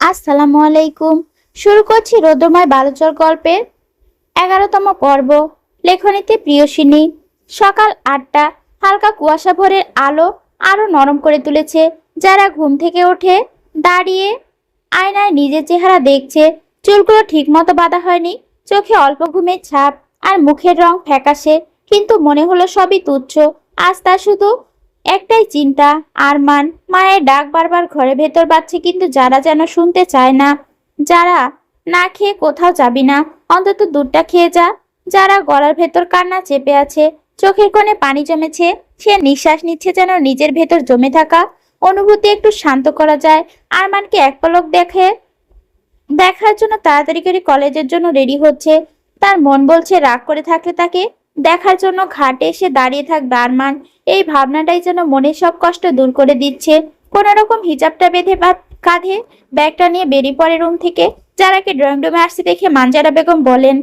আসসালামু আলাইকুম। শুরু করছি রোদ্রময় বালুচর গল্পের 11তম পর্ব। লেখনীতে প্রিয়সিনী। সকাল 8টা। হালকা কুয়াশা ভোরের আলো আরো নরম করে তুলেছে। যারা ঘুম থেকে ওঠে দাঁড়িয়ে আয়নায় নিজের চেহারা দেখছে। চুলগুলো ঠিক মতো বাঁধা হয়নি, চোখে অল্প ঘুমের ছাপ, আর মুখের রং ফ্যাকাশে। কিন্তু মনে হলো সবই তুচ্ছ। আজ তার শুধু একটাই চিন্তা, আরমান। মায়ের ডাক বারবার ঘরে ভেতর বাজছে, কিন্তু যারা যেন শুনতে চায় না। যারা, না খেয়ে কোথাও যাবি না, অন্তত দুধটা খেয়ে যা। যারা গলার ভেতর কান্না চেপে আছে, চোখের কোণে পানি জমেছে। সে নিঃশ্বাস নিচ্ছে, যেন নিজের ভেতর জমে থাকা অনুভূতি একটু শান্ত করা যায়। আরমানকে এক পলক দেখার জন্য তাড়াতাড়ি করে কলেজের জন্য রেডি হচ্ছে। তার মন বলছে রাগ করে থাকলে তাকে দেখার জন্য ঘাটে এসে দাঁড়িয়ে থাকবে আরমান। এই ভাবনাটাই যেন মনের সব কষ্ট দূর করে দিচ্ছে। কোন রকম হিজাবটা বেঁধে বা কাঁধে ব্যাগটা নিয়ে বেরিয়ে পড়ে রুম থেকে। যারাকে ড্রয়িং রুমে আসতে দেখে মানজারা বেগম বলেন,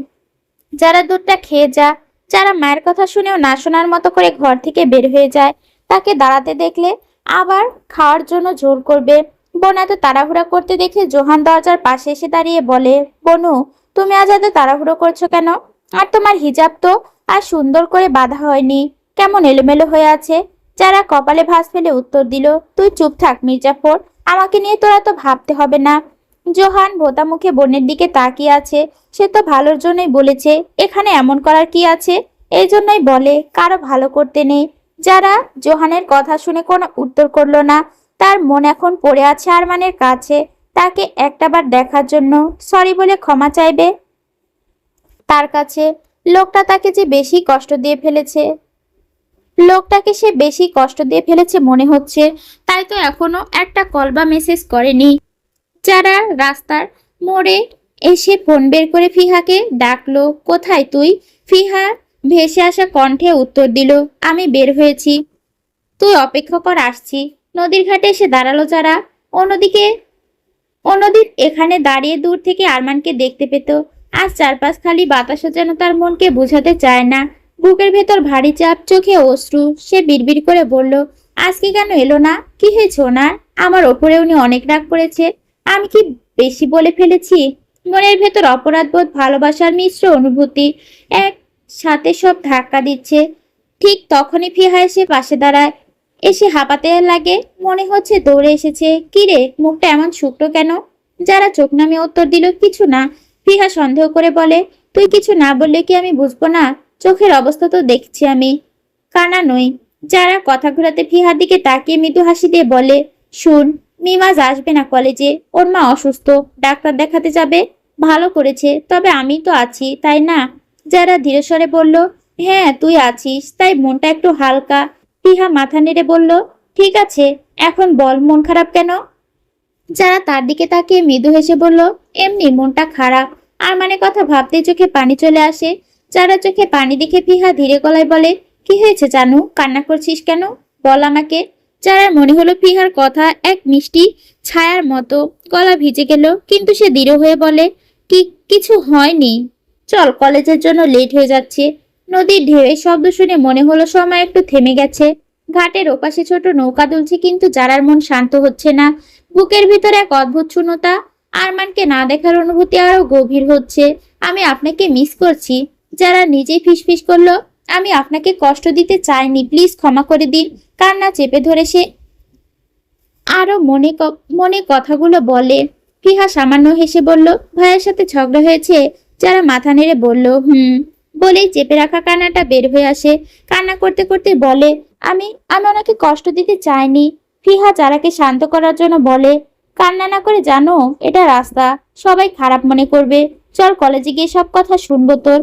যারা দুধটা খেয়ে যা। যারা মায়ের কথা শুনেও না শোনার মতো করে ঘর থেকে বের হয়ে যায়। তাকে দাঁড়াতে দেখলে আবার খাওয়ার জন্য জোর করবে। বোন এত তাড়াহুড়া করতে দেখে জোহান দরজার পাশে এসে দাঁড়িয়ে বলে, বনু, তুমি আজ এত তাড়াহুড়ো করছো কেন? আর তোমার হিজাব তো আর সুন্দর করে বাঁধা হয়নি, কেমন এলোমেলো হয়ে আছে। যারা কপালে ভাঁজ ফেলে উত্তর দিল, তুই চুপ থাক মির্জাফর, আমাকে নিয়ে তোরা তো ভাবতে হবে না। জোহান ভোতা মুখে বোনের দিকে তাকিয়ে আছে। সে তো ভালোর জন্যই বলেছে, এখানে এমন করার কি আছে? এই জন্যই বলে, কারো ভালো করতে নেই। যারা জোহানের কথা শুনে কোনো উত্তর করলো না। তার মন এখন পড়ে আছে আরমানের কাছে, তাকে একটাবার দেখার জন্য, সরি বলে ক্ষমা চাইবে তার কাছে। লোকটা তাকে যে বেশি কষ্ট দিয়ে ফেলেছে, লোকটাকে সে বেশি কষ্ট দিয়ে ফেলেছে মনে হচ্ছে। তাই তো এখনো একটা কল বা মেসেজ করেনি। যারা রাস্তার মোড়ে এসে ফোন বের করে ফিহাকে ডাকলো, কোথায় তুই? ফিহা ভেসে আসা কণ্ঠে উত্তর দিল, আমি বের হয়েছি, তুই অপেক্ষা কর, আসছি। নদীর ঘাটে এসে দাঁড়ালো যারা। অন্যদিকে অন্যদিন এখানে দাঁড়িয়ে দূর থেকে আরমানকে দেখতে পেত। আজ চারপাশ খালি, বাতাসও যেন তার মনকে বোঝাতে চায় না। বুকের ভেতর ভারী চাপ, চোখে অশ্রু। সে বিড়বিড় করে বলল, আজকে কেন এলো না? কি হয়েছে ওনার? আমার ওপরে উনি অনেক রাগ করেছে। আমি কি বেশি বলে ফেলেছি? মনের ভেতর অপরাধবোধ, ভালোবাসার মিশ্র অনুভূতি এক সাথে সব ধাক্কা দিচ্ছে। ঠিক তখনই ফিহা এসে পাশে দাঁড়ায়। এসে হাঁপাতে লাগে, মনে হচ্ছে দৌড়ে এসেছে। কিরে, মুখটা এমন শুকনো কেন? যারা চোখ নামিয়ে উত্তর দিল, কিছু না। ফিহা সন্দেহ করে বলে, তুই কিছু না বললে কি আমি বুঝবো না? চোখের অবস্থা তো দেখছি আমি, কানা নই। যারা কথা ঘুরাতে ফিহার দিকে তাকিয়ে মৃদু হাসি দিয়ে বলে, শুন, মিমাজ আসবে না কলেজে, ওর মা অসুস্থ, ডাক্তার দেখাতে যাবে। ভালো করেছে, তবে আমি তো আছি, তাই না? যারা ধীরে স্বরে বলল, হ্যাঁ তুই আছিস, তাই মনটা একটু হালকা। ফিহা মাথা নেড়ে বলল, ঠিক আছে, এখন বল মন খারাপ কেন? যারা তার দিকে তাকিয়ে মৃদু হেসে বলল, এমনি মনটা খারাপ। আর মানে কথা ভাবতে চোখে পানি চলে আসে। যারা চোখে পানি দেখে ফিহা ধীরে গলায় বলে, কি হয়েছে জানু, কান্না করছিস কেন? বল আমাকে। যারার মনে হলো ফিহার কথা এক মিষ্টি ছায়ার মতো। গলা ভিজে গেল, কিন্তু সে দৃঢ় হয়ে বলে, কি কিছু হয়নি, চল, কলেজের জন্য লেট হয়ে যাচ্ছে। নদীর ঢেউয়ের শব্দ শুনে মনে হলো সময় একটু থেমে গেছে। ঘাটের ওপাশে ছোট নৌকা দুলছে, কিন্তু যারার মন শান্ত হচ্ছে না। বুকের ভিতরে এক অদ্ভুত শূন্যতা। আরমানকে না দেখার অনুভূতি আরো গভীর হচ্ছে। আমি আপনাকে মিস করছি। যারা নিজেই ফিসফিস করলো, আমি আপনাকে কষ্ট দিতে চাইনি, প্লিজ ক্ষমা করে দিন। কান্না চেপে ধরে সে আরো মনে মনে কথাগুলো বলে। ফিহা সামান্য হেসে বলল, ভাইয়ের সাথে ঝগড়া হয়েছে। যারা মাথা নেড়ে বলল, বলেই চেপে রাখা কান্নাটা বের হয়ে আসে। কান্না করতে করতে বলে, আমি আমি ওনাকে কষ্ট দিতে চাইনি। ফিহা যারাকে শান্ত করার জন্য বলে, কান্না না করে, জানো এটা রাস্তা, সবাই খারাপ মনে করবে। চল, কলেজে গিয়ে সব কথা শুনবো তোর।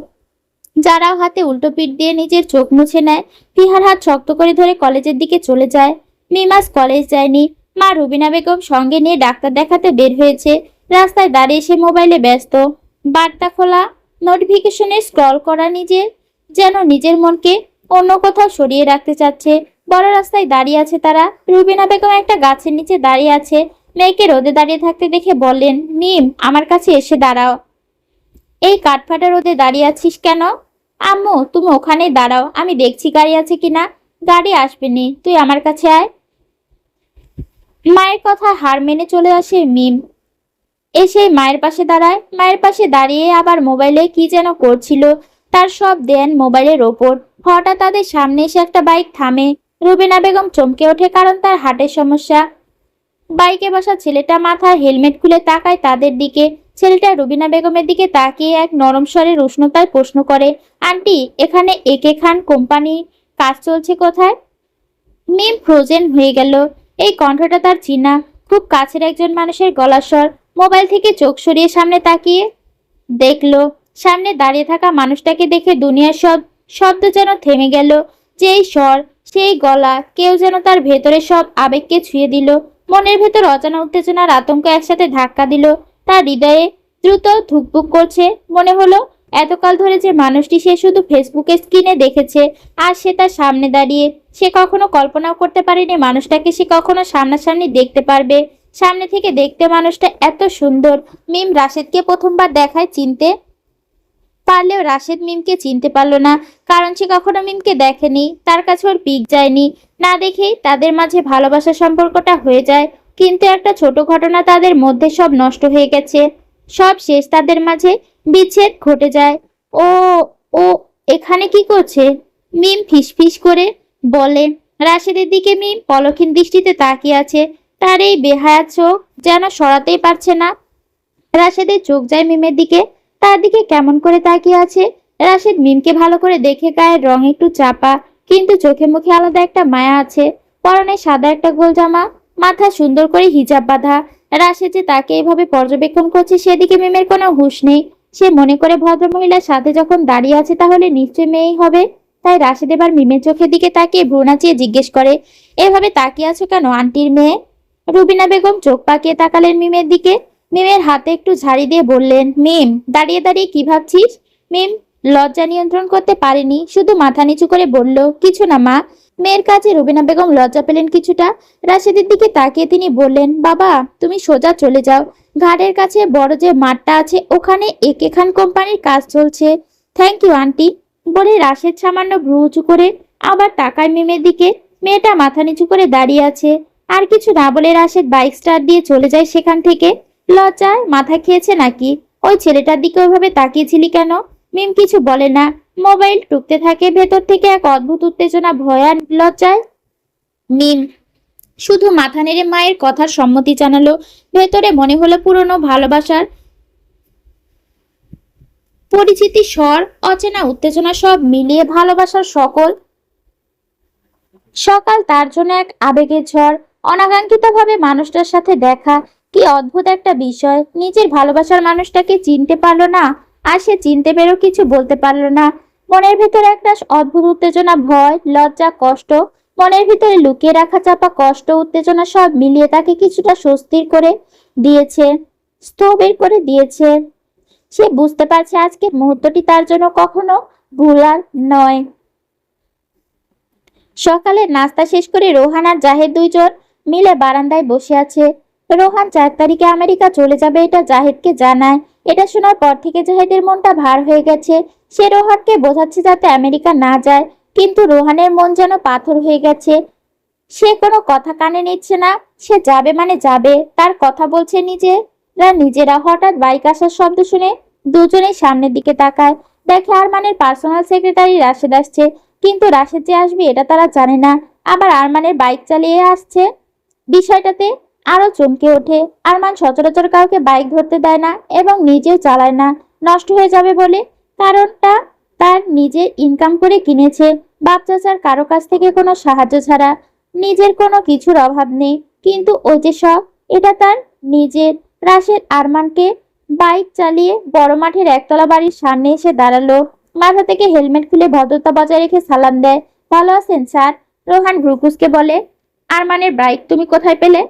যারা হাতে উল্টো পিঠ দিয়ে নিজের চোখ মুছে নেয়। ফিহার হাত শক্ত করে ধরে কলেজের দিকে চলে যায়। মিমাস কলেজ যায়নি। মা রুবিনা বেগম সঙ্গে নিয়ে ডাক্তার দেখাতে বের হয়েছে। রাস্তায় দাঁড়িয়ে সে মোবাইলে ব্যস্ত। বার্তা খোলা, নোটিফিকেশনে স্ক্রল করা, যেন নিজের মনকে অন্য কোথাও সরিয়ে রাখতে চাচ্ছে। বড় রাস্তায় দাঁড়িয়ে আছে তারা। রুবিনা বেগম একটা গাছের নিচে দাঁড়িয়ে আছে। মেয়েকে রোদে দাঁড়িয়ে থাকতে দেখে বললেন, মিম, আমার কাছে এসে দাঁড়াও। এই কাঠফাটা রোদে দাঁড়িয়ে আছিস কেন? আম্মু, তুমি ওখানেই দাঁড়াও, আমি দেখছি গাড়ি আছে কিনা। গাড়ি আসবে নি, তুই আমার কাছে আয়। মায়ের কথা হার মেনে চলে আসে মিম। এসে মায়ের পাশে দাঁড়ায়। মায়ের পাশে দাঁড়িয়ে আবার মোবাইলে কি যেন করছিল। তার সব ধ্যান মোবাইলের ওপর। হঠাৎ তাদের সামনে এসে একটা বাইক থামে। রুবিনা বেগম চমকে ওঠে, কারণ তার হার্টের সমস্যা। বাইকে বসা ছেলেটা মাথার হেলমেট খুলে তাকায় তাদের দিকে। ছেলেটা রুবিনা বেগমের দিকে তাকিয়ে এক নরম স্বরের উষ্ণতায় প্রশ্ন করে, আন্টি, এখানে একে খান কোম্পানির কাজ চলছে কোথায়? মিম ফ্রোজেন হয়ে গেল। এই কণ্ঠটা তার চিনা, খুব কাছের একজন মানুষের গলার স্বর। মোবাইল থেকে চোখ সরিয়ে সামনে তাকিয়ে দেখলো সামনে দাঁড়িয়ে থাকা মানুষটাকে দেখে দুনিয়ার সব শব্দ যেন থেমে গেল। যেই স্বর, সেই গলা, কেউ যেন তার ভেতরে সব আবেগকে ছুঁয়ে দিল। মনের ভেতর অজানা উত্তেজনার আতঙ্ক একসাথে ধাক্কা দিল। তার হৃদয়ে দ্রুত ধুকপুক করছে। মনে হলো এতকাল ধরে যে মানুষটি সে শুধু ফেসবুকের স্ক্রিনে দেখেছে, আর সে তার সামনে দাঁড়িয়ে। সে কখনো কল্পনাও করতে পারেনি মানুষটাকে সে কখনো সামনাসামনি দেখতে পারবে। সামনে থেকে দেখতে মানুষটা এত সুন্দর। মিম রাশেদকে প্রথমবার দেখায় চিনতে পারলেও রাশেদ মিমকে চিনতে পারলো না, কারণ সে কখনো মিমকে দেখেনি। তার কাছে ওর পিক যায়নি। না দেখেই তাদের মাঝে ভালোবাসার সম্পর্কটা হয়ে যায়। কিন্তু একটা ছোট ঘটনা তাদের মধ্যে সব নষ্ট হয়ে গেছে। সব শেষ, তাদের মাঝে বিচ্ছেদ ঘটে যায়। ও ও এখানে কি করছে? মিম ফিসফিস করে বলে। রাশেদের দিকে মিম পলক্ষীন দৃষ্টিতে তাকিয়ে আছে। তার এই বেহায়া চোখ যেন সরাতেই পারছে না। রাশেদের চোখ যায় মিমের দিকে। তার দিকে কেমন করে তাকিয়ে আছে। রাশেদ মিমকে ভালো করে দেখে, গায়ের রং একটু চাপা, কিন্তু চোখে মুখে আলাদা একটা মায়া আছে। পরনে সাদা একটা গোল জামা, মাথা সুন্দর করে হিজাব বাঁধা। রাশেদ যে তাকে এভাবে পর্যবেক্ষণ করছে সেদিকে মিমের কোনো হুঁশ নেই। সে মনে করে ভদ্রমহিলার সাথে যখন দাঁড়িয়ে আছে তাহলে নিশ্চয় মেয়েই হবে। তাই রাশেদ এবার মিমের চোখের দিকে তাকিয়ে ভ্রু নাচিয়ে জিজ্ঞেস করে, এভাবে তাকিয়ে আছো কেন, আন্টির মেয়ে? রুবিনা বেগম চোখ পাকিয়ে তাকালেন মিমের দিকে। মিমের হাতে একটু ঝাড়ি দিয়ে বললেন, মিম, দাঁড়িয়ে দাঁড়িয়ে কি ভাবছিস? মিম লজ্জা নিয়ন্ত্রণ করতে পারেনি, শুধু মাথা নিচু করে বলল, কিছু না মা। মেয়ের কাছে রুবিনা বেগম লজ্জা পেলেন কিছুটা। রাশেদের দিকে তাকিয়ে তিনি বললেন, বাবা, তুমি সোজা চলে যাও। ঘাটের কাছে বড় যে মাঠটা আছে ওখানে একে খান কোম্পানির কাজ চলছে। থ্যাংক ইউ আন্টি, বলে রাশেদ সামান্য ভ্রু উঁচু করে আবার তাকায় মিমের দিকে। মেয়েটা মাথা নিচু করে দাঁড়িয়ে আছে। আর কিছু না বলে রাশেদ বাইক স্টার্ট দিয়ে চলে যায় সেখান থেকে। লজ্জায় মাথা খেয়েছে নাকি? ওই ছেলেটার দিকে ওইভাবে তাকিয়েছিলি কেন? মিম কিছু বলে না, মোবাইল টুকতে থাকে। ভেতর থেকে এক অদ্ভুত উত্তেজনা, ভয় আর লজ্জায় মিম শুধু মাথা নেড়ে মায়ের কথার সম্মতি জানালো। ভেতরে মনে হলো পুরনো ভালোবাসার পরিচিতি স্বর, অচেনা উত্তেজনা, সব মিলিয়ে ভালোবাসার সকল সকাল তার জন্য এক আবেগের ঝড়। অনাকাঙ্ক্ষিতভাবে মানুষটার সাথে দেখা, কি অদ্ভুত একটা বিষয়। নিজের ভালোবাসার মানুষটাকে চিনতে পারলো না, আর সে চিনতে পেরেও কিছু বলতে পারলো না। মনের ভিতরে একটা অদ্ভুত উত্তেজনা, ভয়, লজ্জা, কষ্ট। মনের ভিতরে লুকিয়ে রাখা চাপা কষ্ট, উত্তেজনা সব মিলিয়ে তাকে কিছুটা স্বস্তির করে দিয়েছে, স্থবির করে দিয়েছে। সে বুঝতে পারছে আজকের মুহূর্তটি তার জন্য কখনো ভুলার নয়। সকালে নাস্তা শেষ করে রোহান আর জাহেদ দুইজন মিলে বারান্দায় বসে আছে। রোহান 4 তারিখে আমেরিকা চলে যাবে এটা জাহেদকে জানায়। এটা শোনার পর থেকে জাহেদের মনটা ভার হয়ে গেছে। সে রোহানকে বোঝাচ্ছে যাতে আমেরিকা না যায়, কিন্তু রোহানের মন যেন পাথর হয়ে গেছে। সে কোনো কথা কানে নিচ্ছে না। সে যাবে মানে যাবে, তার কথা বলছে নিজেরা। হঠাৎ বাইক আসার শব্দ শুনে দুজনেই সামনের দিকে তাকায়। দেখে আরমানের পার্সোনাল সেক্রেটারি রাশেদ আসছে। কিন্তু রাশেদ যে আসবে এটা তারা জানে না। আবার আরমানের বাইক চালিয়ে আসছে, বিষয়টাতে আরো চমকে ওঠে। আরমান সচরাচর কাউকে বাইক ধরতে দেয় না এবং নিজেও চালায় না, নষ্ট হয়ে যাবে বলে। কারণটা, তার নিজের ইনকাম করে কিনেছে, বাপ চাচার কারো কাছ থেকে কোনো সাহায্য ছাড়া। নিজের কোনো কিছুর অভাব নেই, কিন্তু ওই যে সব, এটা তার নিজের। রাশেদ আরমানকে বাইক চালিয়ে বড় মাঠের একতলা বাড়ির সামনে এসে দাঁড়ালো। মাথা থেকে হেলমেট খুলে ভদ্রতা বজায় রেখে সালাম দেয়। ভালো আছেন স্যার? রোহান ভ্রুকুসকে বলে। আরমানের বাইক তুমি কোথায় পেলে?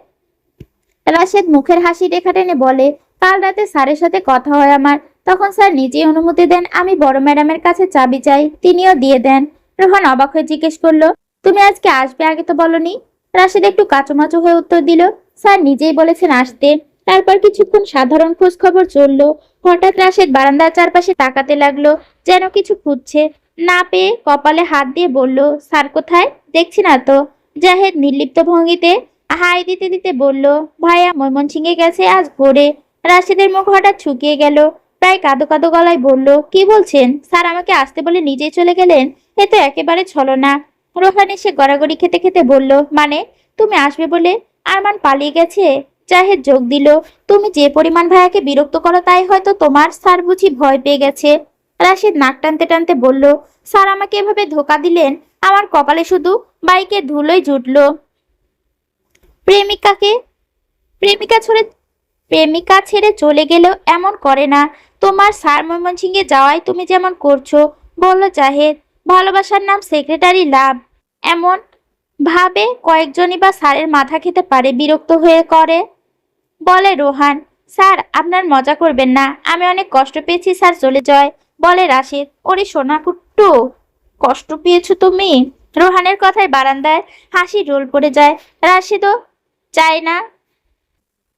রাশেদ মুখের হাসি রেখা টেনে বলে, কাল রাতে স্যারের সাথে কথা হয় আমার, তখন স্যার নিজেই অনুমতি দেন আমি বড় ম্যাডামের কাছে চাবি চাই, তিনিও দিয়ে দেন। রোহান অবাক হয়ে জিজ্ঞেস করলো, তুমি আজকে আসবে, আগে তো বলনি? রাশেদ একটু কাচুমাচু হয়ে উত্তর দিল, স্যার নিজেই বলেছেন আসতে। তারপর কিছুক্ষণ সাধারণ খোঁজ খবর চললো। হঠাৎ রাশেদ বারান্দার চারপাশে তাকাতে লাগলো, যেন কিছু খুঁজছে। না পেয়ে কপালে হাত দিয়ে বলল, স্যার কোথায়? দেখছি না তো। জাহেদ নির্লিপ্ত ভঙ্গিতে হাই দিতে দিতে বলল, ভাইয়া ময়মনসিংহে গেছে আজ ভোরে। রাশেদের মুখ হঠাৎ শুকিয়ে গেল, প্রায় কাঁদো কাঁদো গলায় বলল, কি বলছেন স্যার? আমাকে আসতে বলে নিজেই চলে গেলেন? এ তো একেবারে ছলনা। রোহান এসে গড়াগড়ি খেতে খেতে বলল, মানে তুমি আসবে বলে আরমান পালিয়ে গেছে? জাহেদ যোগ দিল, তুমি যে পরিমাণ ভাইয়াকে বিরক্ত করো তাই হয়তো তোমার স্যার বুঝি ভয় পেয়ে গেছে। রাশেদ নাক টানতে টানতে বলল, স্যার আমাকে এভাবে ধোকা দিলেন, আমার কপালে শুধু বাইকের ধুলোই জুটলো। প্রেমিকাকে প্রেমিকা ছেড়ে প্রেমিকা ছেড়ে চলে গেলেও এমন করে না। তোমার স্যার ময়মনসিংহে যাওয়ায় তুমি যেমন করছো, বলল জাহেদ। ভালোবাসার নাম সেক্রেটারি লাভ, এমন ভাবে কয়েকজনই বা স্যারের মাথা খেতে পারে, বিরক্ত হয়ে করে বলে রোহান। স্যার আপনার মজা করবেন না, আমি অনেক কষ্ট পেয়েছি স্যার, চলে যায় বলে রাশেদ। ওরে সোনা কুট্টু, কষ্ট পেয়েছো তুমি? রোহানের কথায় বারান্দায় হাসি রোল পড়ে যায়। রাশেদও চায় না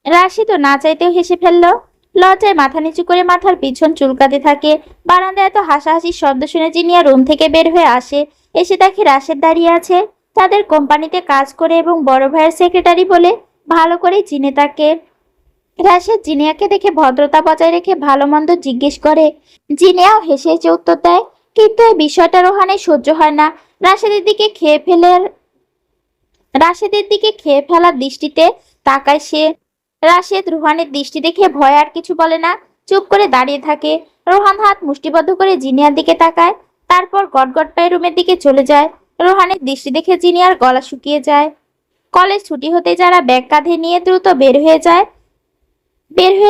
রাশি তো না চাইতেও হেসে ফেললো। লজ্জায় মাথা নিচু করে মাথার পিছন চুলকাতে থাকে। বারান্দায় এত হাসাহাসির শব্দ শুনে জিনিয়া রুম থেকে বের হয়ে আসে। এসে দেখে রাশেদ দাঁড়িয়ে আছে। তাদের কোম্পানিতে কাজ করে এবং বড় ভাইয়ের সেক্রেটারি বলে ভালো করে চিনে তাকে। রাশেদ জিনিয়াকে দেখে ভদ্রতা বজায় রেখে ভালো মন্দ জিজ্ঞেস করে। জিনিয়াও হেসে হেসে উত্তর দেয়, কিন্তু এই বিষয়টা রোহানের সহ্য হয় না। রাশেদের দিকে খেয়ে ফেলার দৃষ্টিতে তাকায় সে। রাশেদ রোহানের দৃষ্টি দেখে ভয় আর কিছু বলে না, চুপ করে দাঁড়িয়ে থাকে। রোহান হাত মুষ্টিবদ্ধ করে জিনিয়ার দিকে তাকায়, তারপর গটগট পায়ে রুমের দিকে চলে যায়। রোহানের দৃষ্টি দেখে জিনিয়ার গলা শুকিয়ে যায়। কলেজ ছুটি হতে যারা ব্যাগ কাঁধে নিয়ে দ্রুত বের হয়ে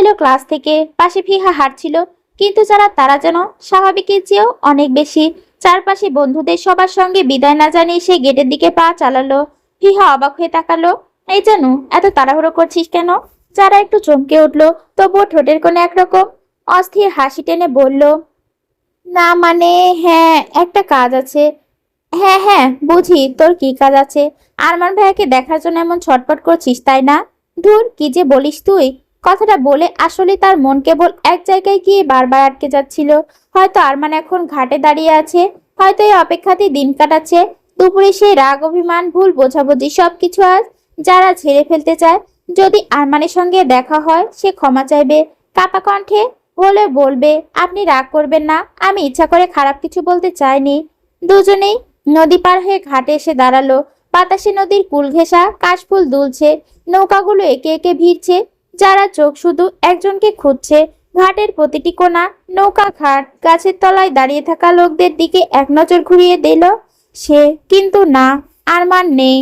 এলো ক্লাস থেকে। পাশে ফিহা হাঁটছিল, কিন্তু তারা যেন স্বাভাবিকের চেয়েও অনেক বেশি। চারপাশে বন্ধুদের সবার সঙ্গে বিদায় না জানিয়ে সে গেটের দিকে পা চালালো। ফিহা অবাক হয়ে তাকালো। এই জানু, এত তাড়াহুড়ো করছিস কেন? যারা একটু চমকে উঠলো, তবুও ঠোঁটের কোণে একরকম অস্থির হাসি টেনে বলল, না মানে হ্যাঁ, একটা কাজ আছে। হ্যাঁ হ্যাঁ বুঝি, তোর কি কাজ আছে? আরমান ভাইয়াকে দেখার জন্য এমন ছটফট করছিস তাই না? ধুর, কি যে বলিস তুই! কথাটা বলে আসলে তার মন কেবল এক জায়গায় গিয়ে বারবার আটকে যাচ্ছিল। হয়তো আরমান এখন ঘাটে দাঁড়িয়ে আছে, হয়তো এই অপেক্ষাতেই দিন কাটাচ্ছে। দুপুরে সেই রাগ, অভিমান, ভুল বোঝাবুঝি সবকিছু আজ যারা ঝেড়ে ফেলতে চায়। যদি আরমানের সঙ্গে দেখা হয়, সে ক্ষমা চাইবে, কাপা কণ্ঠে হলে বলবে, আপনি রাগ করবেন না, আমি ইচ্ছা করে খারাপ কিছু বলতে চাইনি। দুজনেই নদী পার হয়ে ঘাটে এসে দাঁড়ালো। বাতাসে নদীর কুল ঘেঁষা কাশফুল দুলছে, নৌকাগুলো একে একে ভিড়ছে। যারা চোখ শুধু একজনকে খুঁজছে। ঘাটের প্রতিটি কোণা, নৌকা ঘাট, গাছের তলায় দাঁড়িয়ে থাকা লোকদের দিকে এক নজর ঘুরিয়ে দিল সে, কিন্তু না, আরমান নেই।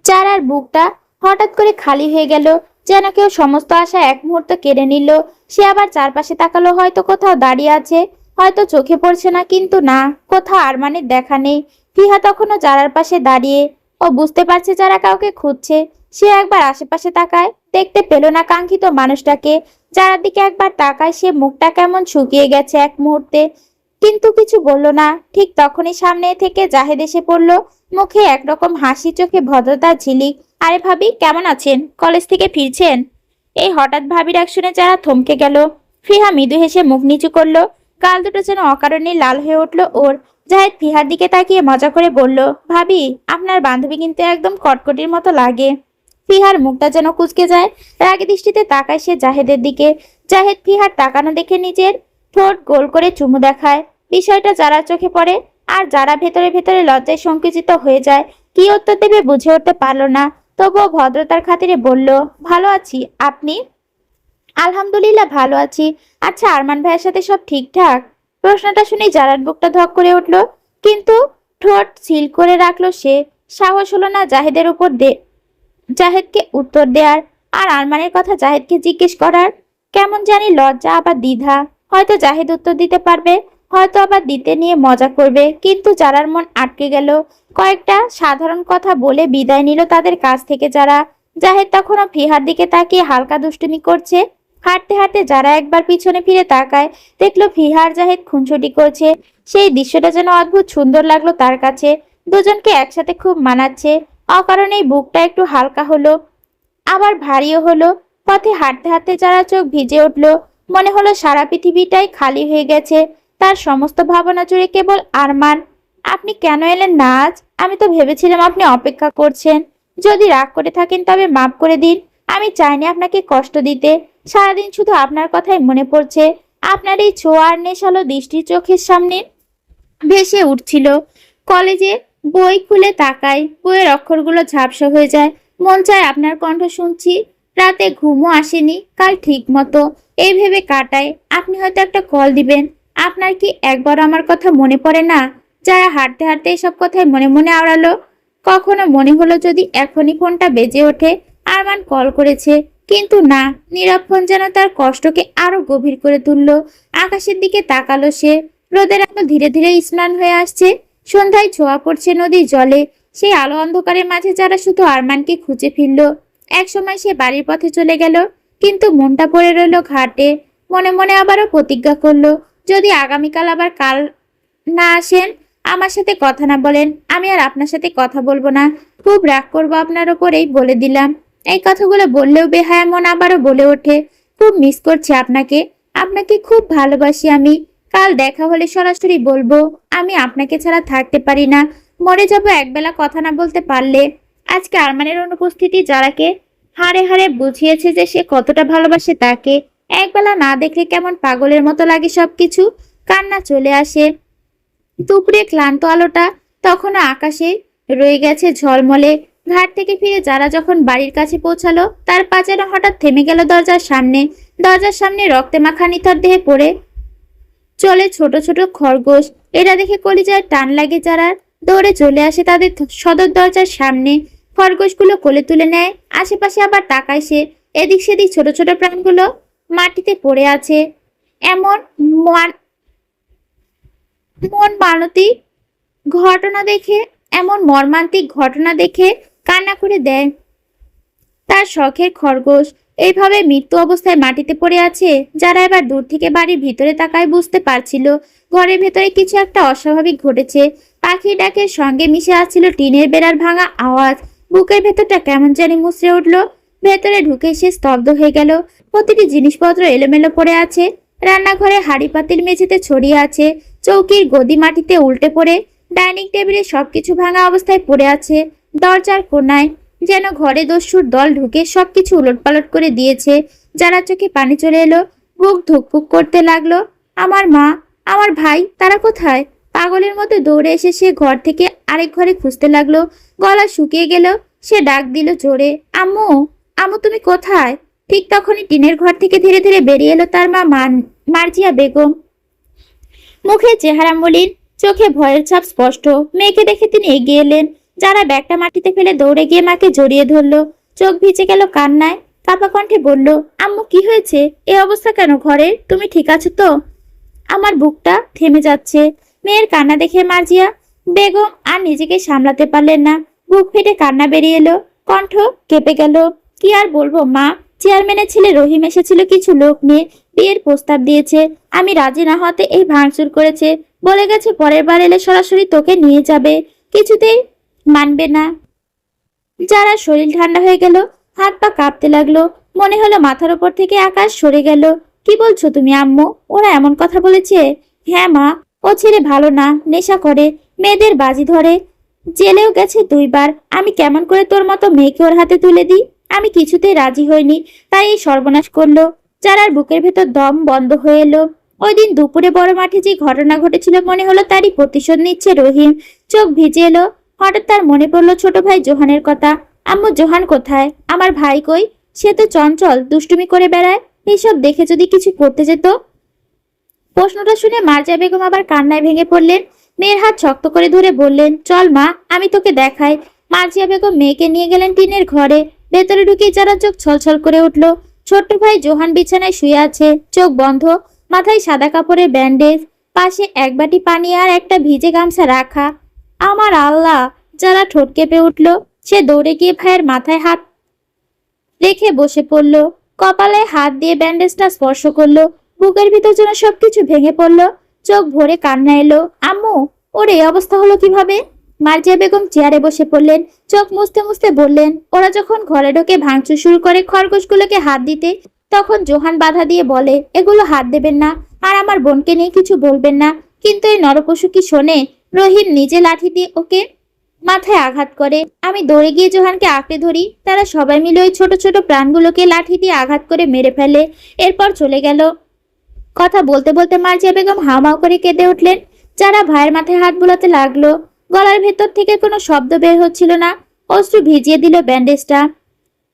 চারার বুকটা হঠাৎ করে খালি হয়ে গেল, যেন কেউ সমস্ত আশা এক মুহূর্ত কেড়ে নিল। সে আবার চারপাশে তাকালো, হয়তো কোথাও দাঁড়িয়ে আছে, হয়তো চোখে পড়ছে না, কিন্তু না, কোথাও আরমানের দেখা নেই। ফিহা তখনও জারার পাশে দাঁড়িয়ে। ও বুঝতে পারছে যারা কাউকে খুঁজছে। সে একবার আশেপাশে তাকায়, দেখতে পেল না কাঙ্ক্ষিত মানুষটাকে। যারার দিকে একবার তাকায়, সে মুখটা কেমন শুকিয়ে গেছে এক মুহূর্তে, কিন্তু কিছু বলল না। ঠিক তখনই সামনে থেকে জাহেদ এসে পড়ল, মুখে একরকম হাসি, চোখে ভদ্রতার ঝিলিক। আরে ভাবি, কেমন আছেন? কলেজ থেকে ফিরছেন? এই হঠাৎ ভাবির ডাক শুনে যারা থমকে গেল। ফিহা মৃদু হেসে মুখ নিচু করলো, গাল দুটো যেন অকারণে লাল হয়ে উঠল ওর। জাহেদ ফিহার দিকে তাকিয়ে মজা করে বলল, ভাবি, আপনার বান্ধবী কিন্তু একদম কটকটির মতো লাগে। ফিহার মুখটা যেন কুঁচকে যায়। রাগী দৃষ্টিতে তাকায় সে জাহেদের দিকে। জাহেদ ফিহার তাকানো দেখে নিজের ঠোঁট গোল করে চুমু দেখায়। বিষয়টা যারা চোখে পড়ে, আর যারা ভেতরে ভেতরে লজ্জায় সংকুচিত হয়ে যায়। কি উত্তর দেবে বুঝে উঠতে পারল না, তবুও ভদ্রতার খাতিরে বলল, ভালো আছি, আপনি? আলহামদুলিল্লাহ ভালো আছি। আচ্ছা, আরমান ভাইয়ের সাথে সব ঠিকঠাক? প্রশ্নটা শুনে জারার বুকটা ধক করে উঠল, কিন্তু ঠোঁট সিল করে রাখলো সে। সাহস হলো না জাহেদকে উত্তর দেওয়ার, আর আরমানের কথা জাহেদকে জিজ্ঞেস করার। কেমন জানি লজ্জা, আবার দ্বিধা। হয়তো জাহেদ উত্তর দিতে পারবে, হয়তো আবার দিতে নিয়ে মজা করবে, কিন্তু যারার মন আটকে গেল। কয়েকটা সাধারণ কথা বলে বিদায় নিল তাদের কাছ থেকে যারা। জাহেদ তখনও ফিহার দিকে তাকিয়ে হালকা দুষ্টুমি করছে। হাঁটতে হাঁটতে যারা একবার পিছনে ফিরে তাকায়, দেখলো ফিহার জাহেদ খুনসুটি করছে। সেই দৃশ্যটা যেন অদ্ভুত সুন্দর লাগলো তার কাছে। দুজনকে একসাথে খুব মানাচ্ছে। অকারণেই বুকটা একটু হালকা হলো, আবার ভারীও হলো। পথে হাঁটতে হাঁটতে যারা চোখ ভিজে উঠলো, মনে হলো সারা পৃথিবীটাই খালি হয়ে গেছে। তার সমস্ত ভাবনা জুড়ে কেবল আরমান। আপনি কেন এলেন না আজ? আমি তো ভেবেছিলাম আপনি অপেক্ষা করছেন। যদি রাগ করে থাকেন তবে মাফ করে দিন। আমি চাইনি আপনাকে কষ্ট দিতে। সারাদিন শুধু আপনার কথাই মনে পড়ছে। আপনার এই ছোঁয়া আর নেশালো দৃষ্টি চোখের সামনে ভেসে উঠছিল। কলেজে বই খুলে তাকাই, বইয়ের অক্ষরগুলো ঝাপসা হয়ে যায়। মন চায় আপনার কণ্ঠ শুনছি। রাতে ঘুমও আসেনি কাল ঠিক মতো। এই ভেবে কাটায় আপনি হয়তো একটা কল দিবেন। আপনার কি একবার আমার কথা মনে পড়ে না? যারা হাঁটতে হাঁটতে এসব কথাই মনে মনে আওড়ালো। কখনো মনে হলো যদি এখনই ফোনটা বেজে ওঠে, আরমান কল করেছে। কিন্তু না, নীরব ফোন যেন তার কষ্টকে আরো গভীর করে তুললো। আকাশের দিকে তাকালো সে। রোদের আলো ধীরে ধীরে স্নান হয়ে আসছে। সন্ধ্যায় ছোঁয়া পড়ছে নদীর জলে। সেই আলো অন্ধকারের মাঝে যারা শুধু আরমানকে খুঁজে ফিরল। একসময় সে বাড়ির পথে চলে গেল, কিন্তু মনটা পড়ে রইল ঘাটে। মনে মনে আবারও প্রতিজ্ঞা করলো, যদি আগামীকাল আবার কাল না আসেন, আমার সাথে কথা না বলেন, আমি আর আপনার সাথে কথা বলবো না। খুব রাগ করবো আপনার ওপরেই বলে দিলাম। এই কথাগুলো বললেও বেহায়া মন আবারও বলে ওঠে, খুব মিস করছি আপনাকে। আপনাকে খুব ভালোবাসি আমি। কাল দেখা হলে সরাসরি বলবো, আমি আপনাকে ছাড়া থাকতে পারি না। মরে যাব একবেলা কথা না বলতে পারলে। আজকে আরমানের অনুপস্থিতি যারাকে হাড়ে হাড়ে বুঝিয়েছে যে সে কতটা ভালোবাসে তাকে। একবেলা না দেখলে কেমন পাগলের মতো লাগে সবকিছু। কান্না চলে আসে। দুপুরে ক্লান্ত আলোটা তখনও আকাশে রয়ে গেছে ঝলমলে। ঘাট থেকে ফিরে যারা যখন বাড়ির কাছে পৌঁছালো, তার পা যেন হঠাৎ থেমে গেল দরজার সামনে। দরজার সামনে রক্তে মাখা নিথর দেহে পড়ে চলে ছোট ছোট খরগোশ। এরা দেখে কলিজায় টান লাগে যারা। দৌড়ে চলে আসে তাদের সদর দরজার সামনে। খরগোশগুলো কোলে তুলে নেয়। আশেপাশে আবার তাকায় সে। এদিক সেদিক ছোট ছোট প্রাণগুলো মাটিতে পড়ে আছে। এমন মন মানতিক ঘটনা দেখে এমন মর্মান্তিক ঘটনা দেখে কান্না করে দেয় তার শখের খরগোশ। এইভাবে মৃত্যু অবস্থায় মাটিতে পড়ে আছে। যারা এবার দূর থেকে বাড়ির ভিতরে তাকায় বুঝতে পারছিল ঘরের ভেতরে কিছু একটা অস্বাভাবিক ঘটেছে। পাখির ডাকের সঙ্গে মিশে আসছিল টিনের বেড়ার ভাঙা আওয়াজ। বুকের ভেতরটা কেমন জানি মুচড়ে উঠল। ভেতরে ঢুকে সে স্তব্ধ হয়ে গেল। প্রতিটি জিনিসপত্র এলোমেলো পড়ে আছে। রান্নাঘরে হাঁড়ি পাতিল মেঝেতে ছড়িয়ে আছে। চৌকির গদি মাটিতে উল্টে পড়ে। ডাইনিং টেবিলে সবকিছু ভাঙা অবস্থায় পড়ে আছে। দরজার কোনায় যেন ঘরে দস্যুর দল ঢুকে সবকিছু উলটপালট করে দিয়েছে। যারা চোখে পানি চলে এলো, বুক ধুকপুক করতে লাগলো। আমার মা, আমার ভাই, তারা কোথায়? পাগলের মতো দৌড়ে এসে সে ঘর থেকে আরেক ঘরে খুঁজতে লাগলো। গলা শুকিয়ে গেল। সে ডাক দিল জোরে, আম্মু, আম্মু তুমি কোথায়? ঠিক তখনই টিনের ঘর থেকে ধীরে ধীরে বেরিয়ে এলো তার মা মার্জিয়া বেগম। মুখে চেহারা মলিন, চোখে ভয়ের ছাপ স্পষ্ট। মেয়েকে দেখে তিনি এগিয়ে এলেন। যারা ব্যাগটা মাটিতে ফেলে দৌড়ে গিয়ে মাকে জড়িয়ে ধরলো। চোখ ভিজে গেল কান্নায়। কাপা কণ্ঠে বলল, আম্মু কি হয়েছে? এ অবস্থা কেন ঘরে? তুমি ঠিক আছো তো? আমার বুকটা থেমে যাচ্ছে। মেয়ের কান্না দেখে মার্জিয়া বেগম আর নিজেকে সামলাতে পারলেন না। বুক ফেটে কান্না বেরিয়ে এলো। কণ্ঠ কেঁপে গেল। কি আর বলবো মা, চেয়ারম্যানের ছেলে রহিম এসেছিল কিছু লোক নিয়ে। বিয়ের প্রস্তাব দিয়েছে। আমি রাজি না হতে এই ভাঙচুর করেছে। বলে গেছে পরের বার এলে সরাসরি তোকে নিয়ে যাবে। কিছুতেই মানবে না। যারা শরীর ঠান্ডা হয়ে গেল, হাত পা কাঁপতে লাগলো। মনে হলো মাথার উপর থেকে আকাশ সরে গেল। কি বলছো তুমি আম্মু? ওরা এমন কথা বলেছে? হ্যাঁ মা, ও ছেলে ভালো না, নেশা করে, মেয়েদের বাজি ধরে, জেলেও গেছে 2 বার। আমি কেমন করে তোর মতো মেয়েকে ওর হাতে তুলে দিই? আমি কিছুতেই রাজি হইনি, তাই এই সর্বনাশ করলো। যারার বুকের ভেতর দম বন্ধ হয়ে এলো। ওই দিন দুপুরে বড় মাঠে যে ঘটনা ঘটেছিল মনে হলো তারই প্রতিশোধ নিচ্ছে রহিম। চোখ ভিজে এলো। হঠাৎ তার মনে পড়লো ছোট ভাই জোহানের কথা। আম্মু, জোহান কোথায়? আমার ভাই কই? সে তো চঞ্চল, দুষ্টুমি করে বেড়ায়। এইসব দেখে যদি কিছু করতে যেত। প্রশ্নটা শুনে মার্জিয়া বেগম আবার কান্নায় ভেঙে পড়লেন। মেয়ের হাত শক্ত করে ধরে বললেন, চল মা, আমি তোকে দেখাই। মার্জিয়া বেগম মেয়েকে নিয়ে গেলেন টিনের ঘরে। ভেতরে ঢুকে যারা চোখ ছলছল করে উঠল। ছোট্ট ভাই জোহান বিছানায় শুয়ে আছে, চোখ বন্ধ, মাথায় সাদা কাপড়ের ব্যান্ডেজ, পাশে এক বাটি পানি আর একটা ভিজে গামছা রাখা। আমার আল্লাহ! যারা ঠোঁট কেঁপে উঠল। সে দৌড়ে গিয়ে ভাইয়ের মাথায় হাত রেখে বসে পড়ল। কপালে হাত দিয়ে ব্যান্ডেজটা স্পর্শ করলো। বুকের ভিতর যেন সবকিছু ভেঙে পড়লো। চোখ ভরে কান্না এলো। আম্মু, ওর এই অবস্থা হলো কিভাবে? মার্জিয়া বেগম চেয়ারে বসে পড়লেন। চোখ মুছতে মুছতে বললেন, ওরা যখন ঘরে ঢোকে ভাঙচুর শুরু করে খরগোশগুলোকে হাত দিতে, তখন জোহান বাধা দিয়ে বলে, এগুলো হাত দেবেন না, আর আমার বোনকে নিয়ে কিছু বলবেন না। কিন্তু এই নরপশু কি শোনে? রহিম নিজে লাঠি দিয়ে ওকে মাথায় আঘাত করে। আমি দৌড়ে গিয়ে জোহানকে আঁকড়ে ধরি। তারা সবাই মিলে ওই ছোট ছোট প্রাণগুলোকে লাঠি দিয়ে আঘাত করে মেরে ফেলে। এরপর চলে গেল। কথা বলতে বলতে মার্জিয়া বেগম হাউমাউ করে কেঁদে উঠলেন। যারা ভাইয়ের মাথায় হাত বুলাতে লাগলো। গলার ভেতর থেকে কোনো শব্দ বের হচ্ছিল না। অশ্রু ভিজিয়ে দিল ব্যান্ডেজটা।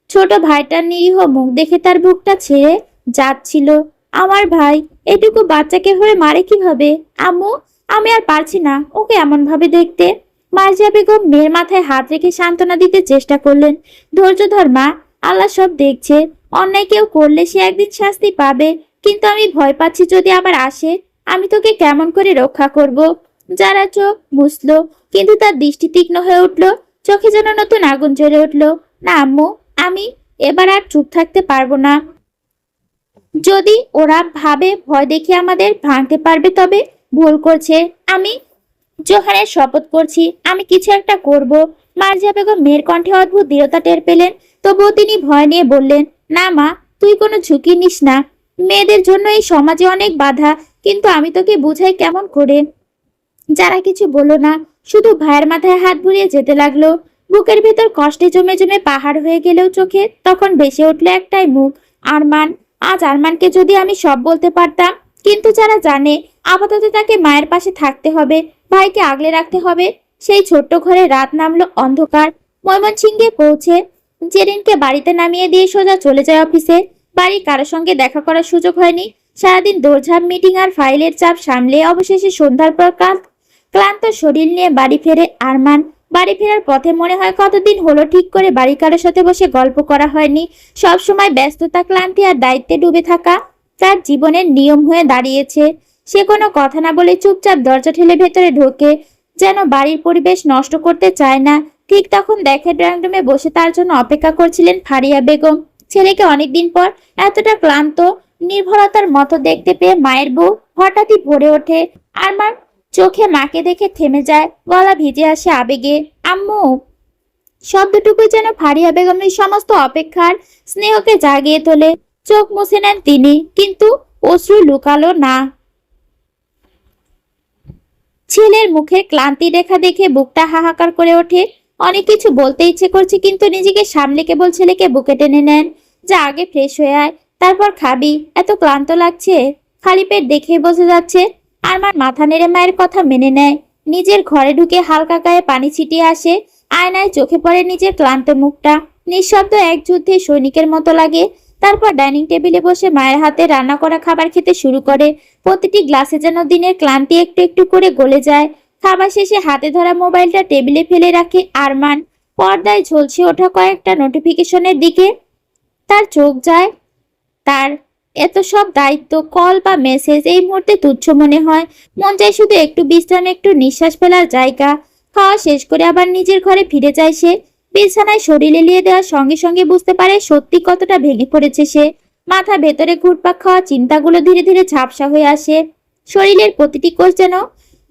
ছোট ভাইটার নিরীহ মুখ দেখে তার বুকটা ছেড়ে যাচ্ছিল। আমার ভাই এটুকু বাচ্চাকে ধরে মারে কিভাবে? আম্মু, আমি আর পারছি না ওকে এমন ভাবে দেখতে। মার্জিয়া বেগম মেয়ের মাথায় হাত রেখে সান্ত্বনা দিতে চেষ্টা করলেন। ধৈর্য ধর মা, আল্লাহ সব দেখছে। অন্যায় কেউ করলে সে একদিন শাস্তি পাবে। কিন্তু আমি ভয় পাচ্ছি যদি আবার আসে, আমি তোকে কেমন করে রক্ষা করব? যারা চোখ মুছলো, কিন্তু তার দৃষ্টি তীক্ষ্ণ হয়ে উঠল। চোখে যেন নতুন আগুন জ্বলে উঠল। না আম্মু, আমি এবার আর চুপ থাকতে পারবো না। যদি ওরা ভাবে ভয় দেখিয়ে আমাদের ভাঙতে পারবে তবে ভুল করছে। আমি জোহানের শপথ করছি আমি কিছু একটা করব। মার্জিয়া বেগম মেয়ের কণ্ঠে অদ্ভুত দৃঢ়তা টের পেলেন। তবুও তিনি ভয় নিয়ে বললেন, না মা, তুই কোনো ঝুঁকি নিস না। মেয়েদের জন্য এই সমাজে অনেক বাধা, কিন্তু আমি তোকে বুঝাই কেমন করে। যারা কিছু বলল না, শুধু ভাইয়ের মাথায় হাত বুলিয়ে যেতে লাগলো। বুকের ভেতর কষ্টে জমে জমে পাহাড় হয়ে গেলেও চোখে তখন ভেসে উঠল একটাই মুখ, আরমান। আজ আরমানকে যদি আমি সব বলতে পারতাম। কিন্তু যারা জানে আপাতত তাকে মায়ের পাশে থাকতে হবে, ভাইকে আগলে রাখতে হবে। সেই ছোট্ট ঘরে রাত নামলো অন্ধকার। ময়মনসিংহে পৌঁছে জেরিনকে বাড়িতে নামিয়ে দিয়ে সোজা চলে যায় অফিসে। বাড়ির কারোর সঙ্গে দেখা করার সুযোগ হয়নি। সারাদিন দৌড়ঝাঁপ, মিটিং আর ফাইলের চাপ সামলে অবশেষে সন্ধ্যার পর ক্লান্ত শরীর নিয়ে বাড়ি ফেরে আরমান। বাড়ি ফেরার পথে মনে হয় কতদিন হলো ঠিক করে বাড়ি কারোর সাথে বসে গল্প করা হয়নি। সব সময় ব্যস্ততা, ক্লান্তি আর দায়িত্বে ডুবে থাকা তার জীবনের নিয়ম হয়ে দাঁড়িয়েছে। সে কোনো কথা না বলে চুপচাপ দরজা ঠেলে ভেতরে ঢোকে, যেন বাড়ির পরিবেশ নষ্ট করতে চায় না। ঠিক তখন দেখে ড্রয়িং রুমে বসে তার জন্য অপেক্ষা করছিলেন ফারিয়া বেগম। ছেলেকে অনেকদিন পর এতটা ক্লান্ত, নির্ভরতার মতো দেখতে পেয়ে মায়ের বউ হঠাৎই ভরে ওঠে। আরমান চোখে মাকে দেখে থেমে যায়, গলা ভিজে আসে আবেগে। আম্মু শব্দটুকু যেন ফারিয়া বেগমের সমস্ত অপেক্ষার স্নেহকে জাগিয়ে তোলে। চোখ মুছে নেন তিনি, কিন্তু অশ্রু লুকালো না। ছেলের মুখে ক্লান্তি রেখা দেখে বুকটা হাহাকার করে ওঠে। অনেক কিছু বলতে ইচ্ছে করছে, কিন্তু নিজেকে সামলে কেবল ছেলেকে বুকে টেনে নেন। যা, আগে ফ্রেশ হয়ে আয়, তারপর খাবি। এত ক্লান্ত লাগছে। খালি পেট দেখে বোঝা যাচ্ছে। আরমান মাথা নেড়ে মায়ের কথা মেনে নেয়। নিজের ঘরে ঢুকে হালকা গায়ে পানি ছিটিয়ে আসে। আয়নায় চোখে পড়ে নিজের ক্লান্ত মুখটা। নিঃশব্দ এক যুদ্ধে সৈনিকের মতো লাগে। তারপর ডাইনিং টেবিলে বসে মায়ের হাতে রান্না করা খাবার খেতে শুরু করে। প্রতিটি গ্লাসে যেন দিনের ক্লান্তি একটু একটু করে গলে যায়। খাবার শেষে হাতে ধরা মোবাইলটা টেবিলে ফেলে রাখে আরমান। পর্দায় ঝলসে ওঠা কয়েকটা নোটিফিকেশনের দিকে তার চোখ যায়। তার এত সব দায়িত্ব, কল বা মেসেজ এই মুহূর্তে তুচ্ছ মনে হয়। মন চায় শুধু একটু বিশ্রাম, একটু নিঃশ্বাস ফেলার জায়গা। খাওয়া শেষ করে আবার নিজের ঘরে ফিরে যায় সে। বিছানায় শরীর এলিয়ে দেওয়ার সঙ্গে সঙ্গে বুঝতে পারে সত্যি কতটা ভেঙে পড়েছে সে। মাথা ভেতরে ঘুরপাক খাওয়া চিন্তাগুলো ধীরে ধীরে ঝাপসা হয়ে আসে। শরীরের প্রতিটি কোষ যেন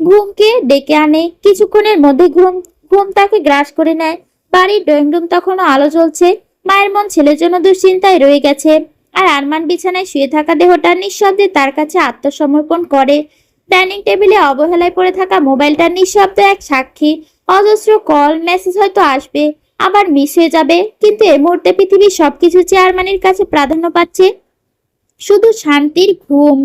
ঘুমকে ডেকে আনে। কিছুক্ষণের মধ্যে ঘুম ঘুম তাকে গ্রাস করে নেয়। বাড়ির ড্রয়িং রুম তখনও আলো জ্বলছে। মায়ের মন ছেলের জন্য দুশ্চিন্তায় রয়ে গেছে। আর আরমান বিছানায় শুয়ে থাকা দেহটা নিঃশব্দে তার কাছে আত্মসমর্পণ করে। ডাইনিং টেবিলে অবহেলায় পড়ে থাকা মোবাইলটা নিঃশব্দ এক সাক্ষী। অজস্র কল মেসেজ হয়তো আসবে, আবার মিস হয়ে যাবে, কিন্তু এই মুহূর্তে পৃথিবীর সবকিছু চেয়ে আরমানের কাছে প্রাধান্য পাচ্ছে শুধু শান্তির ঘুম।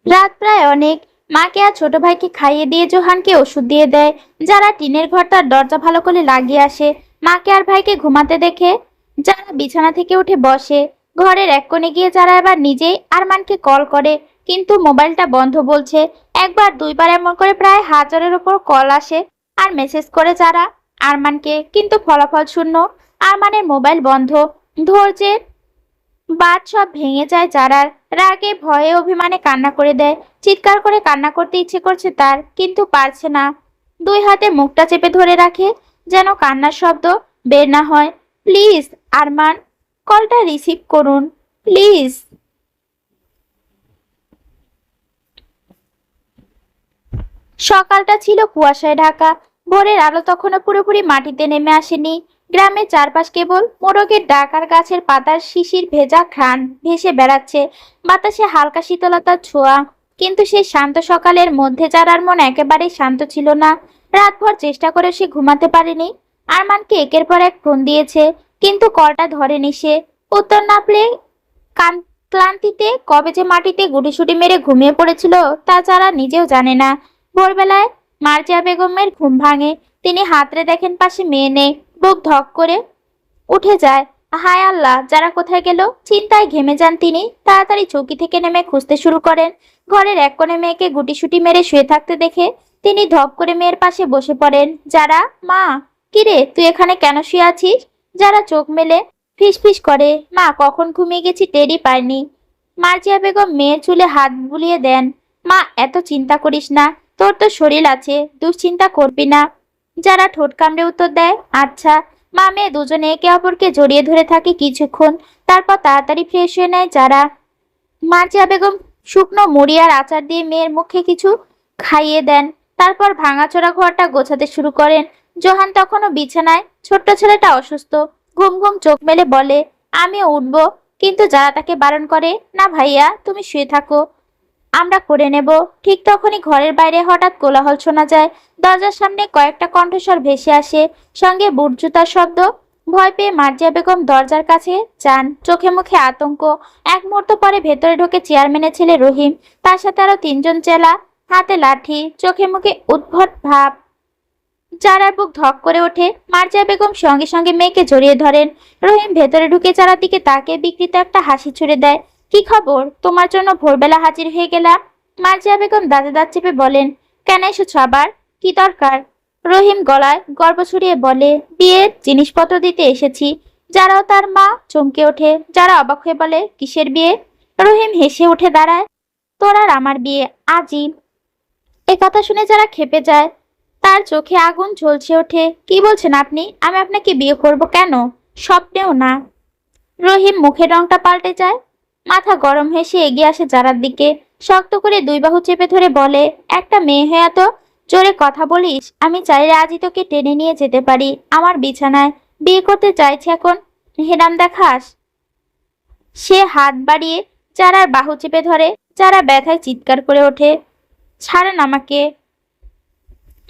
রাত প্রায় অনেক। মাকে আর ছোট ভাইকে খাইয়ে দিয়ে জোহানকে ওষুধ দিয়ে দেয়। যারা টিনের ঘর তার দরজা ভালো করে লাগিয়ে আসে। মাকে আর ভাইকে ঘুমাতে দেখে যারা বিছানা থেকে উঠে বসে। ঘরের এক কোণে গিয়ে যারা এবার নিজেই আরমানকে কল করে, কিন্তু মোবাইলটা বন্ধ বলছে। একবার দুইবার এমন করে প্রায় 1000-এর উপর কল আসে আর মেসেজ করে যারা আরমানকে, কিন্তু ফলাফল শূন্য। আরমানের মোবাইল বন্ধ। ধৈর্যের বাদ সব ভেঙে যায় যারার। রাগে, ভয়ে, অভিমানে কান্না করে দেয়। চিৎকার করে কান্না করতে ইচ্ছে করছে তার, কিন্তু পারছে না। দুই হাতে মুখটা চেপে ধরে রাখে, যেন কান্নার শব্দ বের না হয়। প্লিজ আরমান, কলটা রিসিভ করুন প্লিজ। সকালটা ছিল কুয়াশায় ঢাকা। ভোরের আলো তখনও পুরোপুরি মাটিতে নেমে আসেনি। গ্রামের চারপাশ কেবল মোরগের ডাক আর গাছের পাতার শিশির ভেজা ঘ্রাণ ভেসে বেড়াচ্ছে। বাতাসে হালকা শীতলতার ছোঁয়া। কিন্তু সেই শান্ত সকালের মধ্যে যারার মন একেবারেই শান্ত ছিল না। রাতভর চেষ্টা করে সে ঘুমাতে পারেনি। আরমানকে একের পর এক ফোন দিয়েছে, কিন্তু কলটা ধরেনি সে। উত্তর না পেলে ক্লান্তিতে কবে যে মাটিতে গুটিসুটি মেরে ঘুমিয়ে পড়েছিল তা যারা নিজেও জানে না। ভোরবেলায় মার্জিয়া বেগমের ঘুম ভাঙে। তিনি হাতড়ে দেখেন পাশে মেয়ে নেই। বুক ধক করে উঠে যায়। হায় আল্লাহ, যারা কোথায় গেল? চিন্তায় ঘেমে যান তিনি। তাড়াতাড়ি চৌকি থেকে নেমে খুঁজতে শুরু করেন। ঘরের এক কোণে মেয়েকে গুটিসুটি মেরে শুয়ে থাকতে দেখে তিনি ধপ করে মেয়ের পাশে বসে পড়েন। যারা, মা, কিরে তুই এখানে কেন শুয়ে আছিস? যারা চোখ মেলে ফিসফিস করে, মা কখন ঘুমিয়ে গেছি টেরই পাইনি। মার্জিয়া বেগম মেয়ের চুলে হাত বুলিয়ে দেন। মা, এত চিন্তা করিস না, তোর তো শরীর আছে, দুশ্চিন্তা করবি না। যারা ঠোঁট কামড়ে উত্তর দেয়, আচ্ছা। মা মেয়ে দুজনে একে অপরকে জড়িয়ে ধরে থাকে কিছুক্ষণ, তারপর তাড়াতাড়ি ফ্রেশ হয়ে নেয় যারা। মার্জিয়া বেগম শুকনো মুড়ি আর আচার দিয়ে মেয়ের মুখে কিছু খাইয়ে দেন। তারপর ভাঙাচোরা ঘরটা গোছাতে শুরু করেন। জোহান তখনও বিছানায়। ছোট্ট ছেলেটা অসুস্থ, ঘুম ঘুম চোখ মেলে বলে, আমিও উঠবো। কিন্তু যারা তাকে বারণ করে, না ভাইয়া, তুমি শুয়ে থাকো, আমরা করে নেব। ঠিক তখনই ঘরের বাইরে হঠাৎ কোলাহল শোনা যায়। দরজার সামনে কয়েকটা কণ্ঠস্বর ভেসে আসে, সঙ্গে বুট জুতার শব্দ। ভয় পেয়ে মার্জিয়া বেগম দরজার কাছে যান, চোখে মুখে আতঙ্ক। এক মুহূর্ত পরে ভেতরে ঢোকে চেয়ারম্যানের ছেলে রহিম, তার সাথে আরো তিনজন চেলা, হাতে লাঠি, চোখে মুখে উদ্ভট ভাব। যারার বুক ধক করে ওঠে। মার্জিয়া বেগম সঙ্গে সঙ্গে মেয়েকে জড়িয়ে ধরেন। রহিম ভেতরে ঢুকে যারার দিকে তাকে বিকৃত একটা হাসি ছুড়ে দেয়। কি খবর? তোমার জন্য ভোরবেলা হাজির হয়ে গেলাম। মার্জিয়া বেগম দাঁতে দাঁত চেপে বলেন, কেন এসেছো আবার? কি দরকার? রহিম গলায় গর্ব ছড়িয়ে বলে, বিয়ের জিনিসপত্র দিতে এসেছি। যারাও তার মা চমকে ওঠে। যারা অবাক হয়ে বলে, কিসের বিয়ে? রহিম হেসে উঠে দাঁড়ায়, তোর আর আমার বিয়ে আজই। এ কথা শুনে যারা ক্ষেপে যায়। তার চোখে আগুন জ্বলছে ওঠে। কি বলছেন আপনি? আমি আপনাকে বিয়ে করব কেন? স্বপ্নেও না। রহিম মুখের রংটা পাল্টে যায়। মাথা গরম হয়ে সে এগিয়ে আসে যারার দিকে। শক্ত করে দুই বাহু চেপে ধরে বলে, একটা মেয়ে হয়ে এত জোরে কথা বলিস? আমি চাইলে আজই তোকে টেনে নিয়ে যেতে পারি আমার বিছানায়। বিয়ে করতে চাইছি এখন, হেরাম দেখাস? সে হাত বাড়িয়ে যারার বাহু চেপে ধরে। যারা ব্যথায় চিৎকার করে ওঠে, ছাড়েন আমাকে।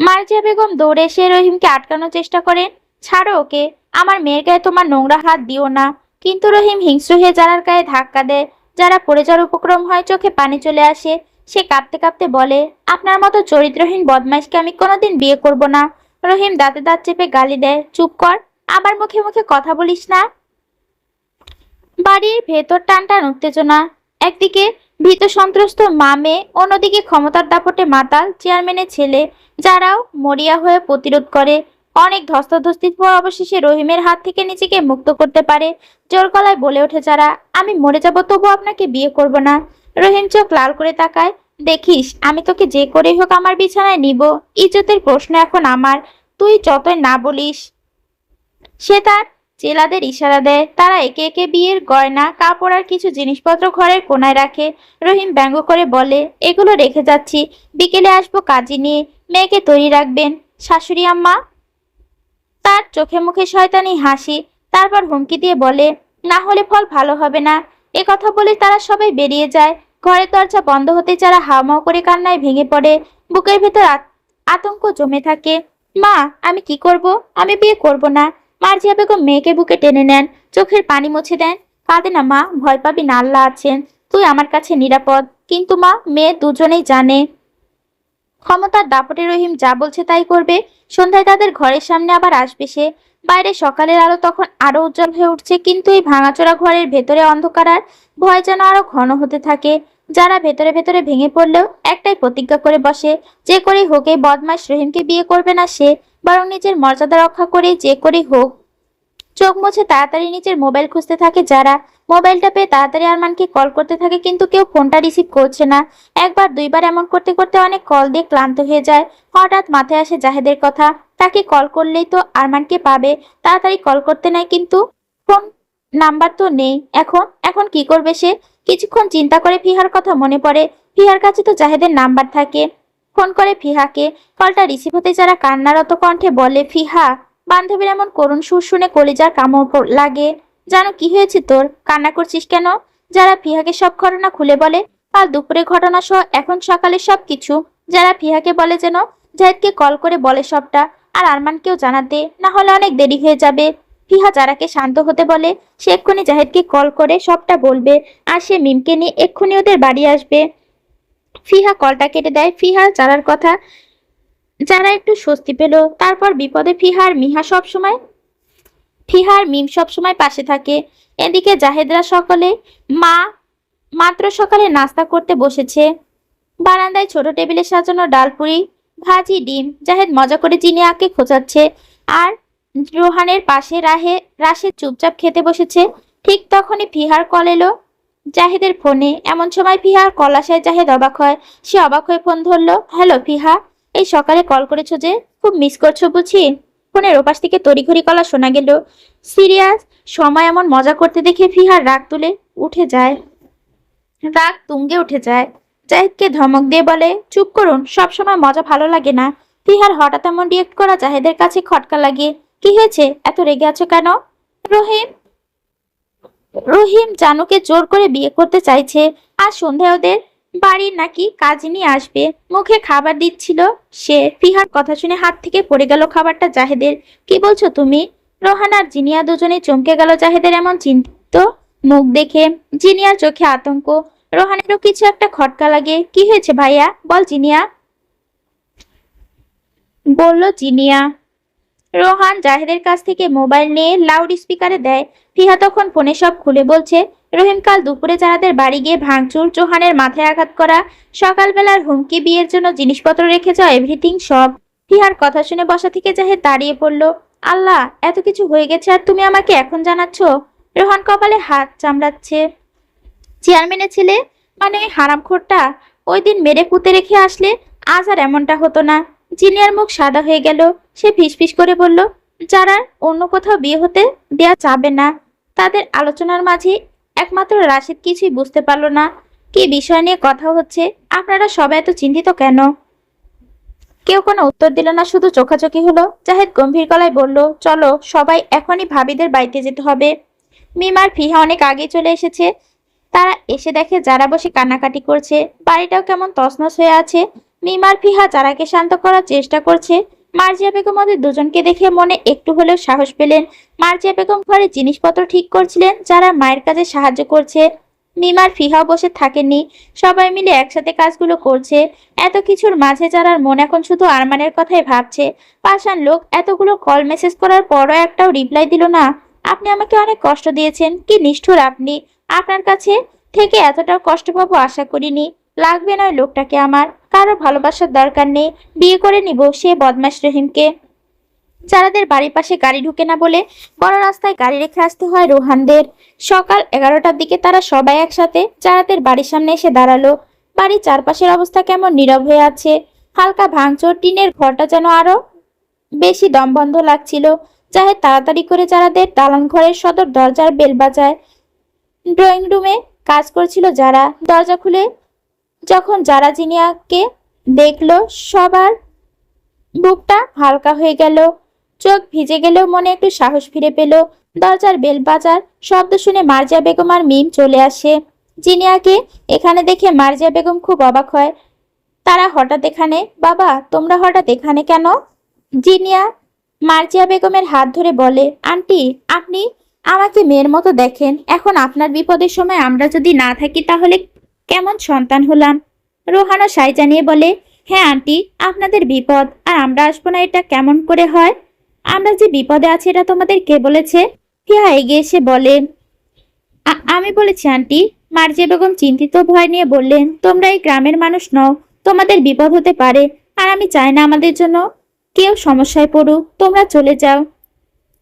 মার্জিয়া বেগম দৌড়ে এসে রহিমকে আটকানোর চেষ্টা করেন। ছাড়ো ওকে, আমার মেয়ের গায়ে তোমার নোংরা হাত দিও না। কিন্তু রহিম হিংস্র হয়ে যারার গায়ে ধাক্কা দেয়। যারা পড়ে যাওয়ার উপক্রম হয়, চোখে পানি চলে আসে। সে কাঁপতে কাঁপতে বলে, আপনার মতো চরিত্রহীন বদমাইশকে আমি কোনোদিন বিয়ে করব না। রহিম দাঁতে দাঁত চেপে গালি দেয়, চুপ কর, আবার মুখে মুখে কথা বলিস না। বাড়ির ভেতর টান টান উত্তেজনা। একদিকে ভীত সন্ত্রস্ত মা মেয়ে, অন্যদিকে ক্ষমতার দাপটে মাতাল চেয়ারম্যানের ছেলে। যারাও মরিয়া হয়ে প্রতিরোধ করে। অনেক ধস্তাধস্তির পর অবশেষে রহিমের হাত থেকে নিজেকে মুক্ত করতে পারে। জোর গলায় বলে ওঠে যারা, আমি মরে যাব তবু আপনাকে বিয়ে করব না। রহিম চোখ লাল করে তাকায়। দেখিস, আমি তোকে যে করেই হোক আমার বিছানায় নিব। ইজ্জতের প্রশ্ন এখন আমার, তুই যতই না বলিস। সে তার চেলাদের ইশারা দেয়। তারা একে একে বিয়ের গয়না, কাপড় আর কিছু জিনিসপত্র ঘরের কোনায় রাখে। রহিম ব্যঙ্গ করে বলে, এগুলো রেখে যাচ্ছি, বিকেলে আসবো কাজী নিয়ে, মেয়েকে তৈরি রাখবেন শাশুড়ি আম্মা। তার চোখে মুখে শয়তানি হাসি। তারপর হুমকি দিয়ে বলে, না হলে ফল ভালো হবে না। এ কথা বলে তারা সবাই বেরিয়ে যায়। ঘরের দরজা বন্ধ হতে যারা হাউমাউ করে কান্নায় ভেঙে পড়ে। বুকের ভেতর আতঙ্ক জমে থাকে। মা, আমি কি করব? আমি বিয়ে করব না। মার্জিয়া বেগম মেয়েকে বুকে টেনে নেন, চোখের পানি মুছে দেন। কাঁদে না মা, ভয় পাবি না, আল্লাহ আছেন, তুই আমার কাছে নিরাপদ। কিন্তু মা, মেয়ে দুজনেই জানে ক্ষমতার দাপটে রহিম যা বলছে তাই করবে। সন্ধ্যায় তাদের ঘরের সামনে আবার আসবে সে। বাইরে সকালের আলো তখন আরো উজ্জ্বল হয়ে উঠছে, কিন্তু এই ভাঙাচোরা ঘরের ভেতরে অন্ধকার আর ভয় যেন আরো ঘন হতে থাকে। যারা ভেতরে ভেতরে ভেঙে পড়লেও একটাই প্রতিজ্ঞা করে বসে, যে করেই হোক এই বদমাশ রহিমকে বিয়ে করবে না সে, বরং নিজের মর্যাদা রক্ষা করে যে করেই হোক। চোখ মুছে তাড়াতাড়ি নিজের মোবাইল খুঁজতে থাকে যারা। মোবাইলটা পেয়ে তাড়াতাড়ি আরমানকে কল করতে থাকে, কিন্তু কেউ ফোনটা রিসিভ করছে না। একবার দুইবার এমন করতে করতে অনেক কল দিয়ে ক্লান্ত হয়ে যায়। হঠাৎ মাথায় আসে জাহেদের কথা। তাকে কল করলেই তো আরমানকে পাবে। তাড়াতাড়ি কল করতে নেয়, কিন্তু ফোন নাম্বার তো নেই। এখন এখন কি করবে সে? কিছুক্ষণ চিন্তা করে ফিহার কথা মনে পড়ে। ফিহার কাছে তো জাহেদের নাম্বার থাকে। ফোন করে ফিহাকে। কলটা রিসিভ হতে যারা কান্নারত কণ্ঠে বলে, ফিহা। বান্ধবীর এমন করুণ সুর শুনে কলিজার কামড় লাগে। জানো কি হয়েছে তোর? কান্না করছিস কেন? যারা ফিহাকে সব ঘটনা খুলে বলে, কাল দুপুরে ঘটনা সহ এখন সকালে সবকিছু। যারা ফিহাকে বলে যেন জাহিদকে কল করে বলে সবটা, আর আরমানকেও জানাতে, না হলে অনেক দেরি হয়ে যাবে। ফিহা জারাকে শান্ত হতে বলে, সে এক্ষুনি জাহিদকে কল করে সবটা বলবে, আর সে মিমকে নিয়ে এক্ষুনি ওদের বাড়ি আসবে। ফিহা কলটা কেটে দেয়। যারা একটু স্বস্তি পেল। তারপর বিপদে ফিহার মিম সবসময় পাশে থাকে। এদিকে জাহেদরা সকলে মা মাত্র সকালে নাস্তা করতে বসেছে। বারান্দায় ছোট টেবিলে সাজানো ডালপুরি, ভাজি, ডিম। জাহেদ মজা করে জিনিয়াকে খোঁচাচ্ছে, আর রোহানের পাশে রাশেদ চুপচাপ খেতে বসেছে। ঠিক তখনই ফিহার কল এলো জাহেদের ফোনে। এমন সময় ফিহার কল আসায় জাহেদ অবাক হয়। সে অবাক হয়ে ফোন ধরলো। হ্যালো ফিহা, এই সকালে কল করেছো যে? খুব মিস করছো বুঝি? ফোনের ওপাশ থেকে তড়িঘড়ি গলা শোনা গেল। সিরিয়াস সময় এমন মজা করতে দেখে ফিহার রাগ তুঙ্গে উঠে যায়। জাহিদকে ধমক দিয়ে বলে, চুপ করুন, সব সময় মজা ভালো লাগে না। ফিহার হঠাৎ এমন রিয়েক্ট করা জাহিদের কাছে খটকা লাগে। কি হয়েছে, এত রেগে আছো কেন? রহিম রহিম জানুকে জোর করে বিয়ে করতে চাইছে, আর সন্ধ্যায় ওদের বাড়ির নাকি কাজিনি আসবে। মুখে খাবার দিচ্ছিল সে। ফিহার কথা শুনে হাত থেকে পড়ে গেল খাবারটা জাহেদের। কি বলছো তুমি? রোহান আর জিনিয়া দুজনে চমকে গেল জাহেদের এমন চিন্তিত মুখ দেখে। জিনিয়ার চোখে আতঙ্ক, রোহানেরও কিছু একটা খটকা লাগে। কি হয়েছে ভাইয়া, বল জিনিয়া, বলল জিনিয়া। রোহান জাহেদের কাছ থেকে মোবাইল নিয়ে লাউড স্পিকারে দেয়। ফিহা তখন ফোনে সব খুলে বলছে। রহিম কাল দুপুরে যারাদের বাড়ি গিয়ে ভাঙচুর, জোহানের মাথায় আঘাত করা, সকালবেলার হুমকি, বিয়ের জন্য জিনিসপত্র রেখে যাওয়া, এভরিথিং সব। ফিহার কথা শুনে বসা থেকে জাহেদ দাঁড়িয়ে পড়ল। আল্লাহ, এত কিছু হয়ে গেছে আর তুমি আমাকে এখন জানাচ্ছ? রোহান কপালে হাত চামড়াচ্ছে। চেয়ারম্যানের ছেলে মানে ওই হারামখোরটা ওই দিন মেরে পুঁতে রেখে আসলে আজ আর এমনটা হতো না। জিনিয়ার মুখ সাদা হয়ে গেল। সে ফিসফিস করে বলল, যারা অন্য কোথাও বিয়ে হতে দেয়া যাবে না। তাদের আলোচনার মাঝে একমাত্র রাশিদ কিছুই বুঝতে পারল না কি বিষয় নিয়ে কথা হচ্ছে। আপনারা সবাই এত চিন্তিত কেন? কেউ কোনো উত্তর দিল না, শুধু চোখাচোখি হলো। জাহেদ গম্ভীর গলায় বলল, চলো সবাই এখনই ভাবিদের বাড়িতে যেতে হবে। মিম আর ফিহা অনেক আগে চলে এসেছে। তারা এসে দেখে যারা বসে কান্নাকাটি করছে। বাড়িটাও কেমন তছনছ হয়ে আছে। মিম আর ফিহা যারাকে শান্ত করার চেষ্টা করছে। মার্জিয়া বেগম ওদের দুজনকে দেখে মনে একটু হলেও সাহস পেলেন। মার্জিয়া বেগম ঘরে জিনিসপত্র ঠিক করছিলেন, যারা মায়ের কাজে সাহায্য করছে। মিম আর ফিহাও বসে থাকেননি, সবাই মিলে একসাথে কাজগুলো করছে। এত কিছুর মাঝে যারার মন এখন শুধু আরমানের কথাই ভাবছে। পাষাণ লোক এতগুলো কল মেসেজ করার পরও একটাও রিপ্লাই দিল না। আপনি আমাকে অনেক কষ্ট দিয়েছেন, কি নিষ্ঠুর আপনি। আপনার কাছে থেকে এতটাও কষ্ট পাবো আশা করিনি। লাগবে না ওই লোকটাকে আমার, কারো ভালোবাসার দরকার নেই। বিয়ে করে নিব সে বদমাশ রহিমকে। যারাদের বাড়ির পাশে গাড়ি ঢুকে না বলে বড় রাস্তায় গাড়ি রেখে আসতে হয় রোহানদের। সকাল 11টার দিকে তারা সবাই একসাথে যারাদের বাড়ির সামনে এসে দাঁড়ালো। বাড়ির চারপাশের অবস্থা কেমন নীরব হয়ে আছে। হালকা ভাঙচুর, টিনের ঘরটা যেন আরো বেশি দমবন্ধ লাগছিল। জাহেদ তাড়াতাড়ি করে যারাদের দালান ঘরের সদর দরজার বেল বাজায়। ড্রয়িং রুমে কাজ করছিল যারা। দরজা খুলে যখন যারা জিনিয়াকে দেখলো, সবার বুকটা হালকা হয়ে গেল, চোখ ভিজে গেলেও মনে একটু সাহস ফিরে পেল। দরজার বেল বাজার শব্দ শুনে মার্জিয়া বেগম আর মিম চলে আসে। জিনিয়াকে এখানে দেখে মার্জিয়া বেগম খুব অবাক হয়। তারা হঠাৎ এখানে? বাবা, তোমরা হঠাৎ এখানে কেন? জিনিয়া মার্জিয়া বেগমের হাত ধরে বলে, আন্টি, আপনি আমাকে মেয়ের মতো দেখেন। এখন আপনার বিপদের সময় আমরা যদি না থাকি তাহলে কেমন সন্তান হলাম? রোহানও সাই জানিয়ে বলে, হ্যাঁ আন্টি, আপনাদের বিপদ আর আমরা আসবো না এটা কেমন করে হয়? আমরা যে বিপদে আছি এটা তোমাদের কে বলেছে? ফিহা এগিয়ে এসে বলে, আমি বলেছি আন্টি। মার্জিয়া বেগম চিন্তিত ভয় নিয়ে বললেন, তোমরা এই গ্রামের মানুষ নও, তোমাদের বিপদ হতে পারে, আর আমি চাই না আমাদের জন্য কেউ সমস্যায় পড়ুক। তোমরা চলে যাও।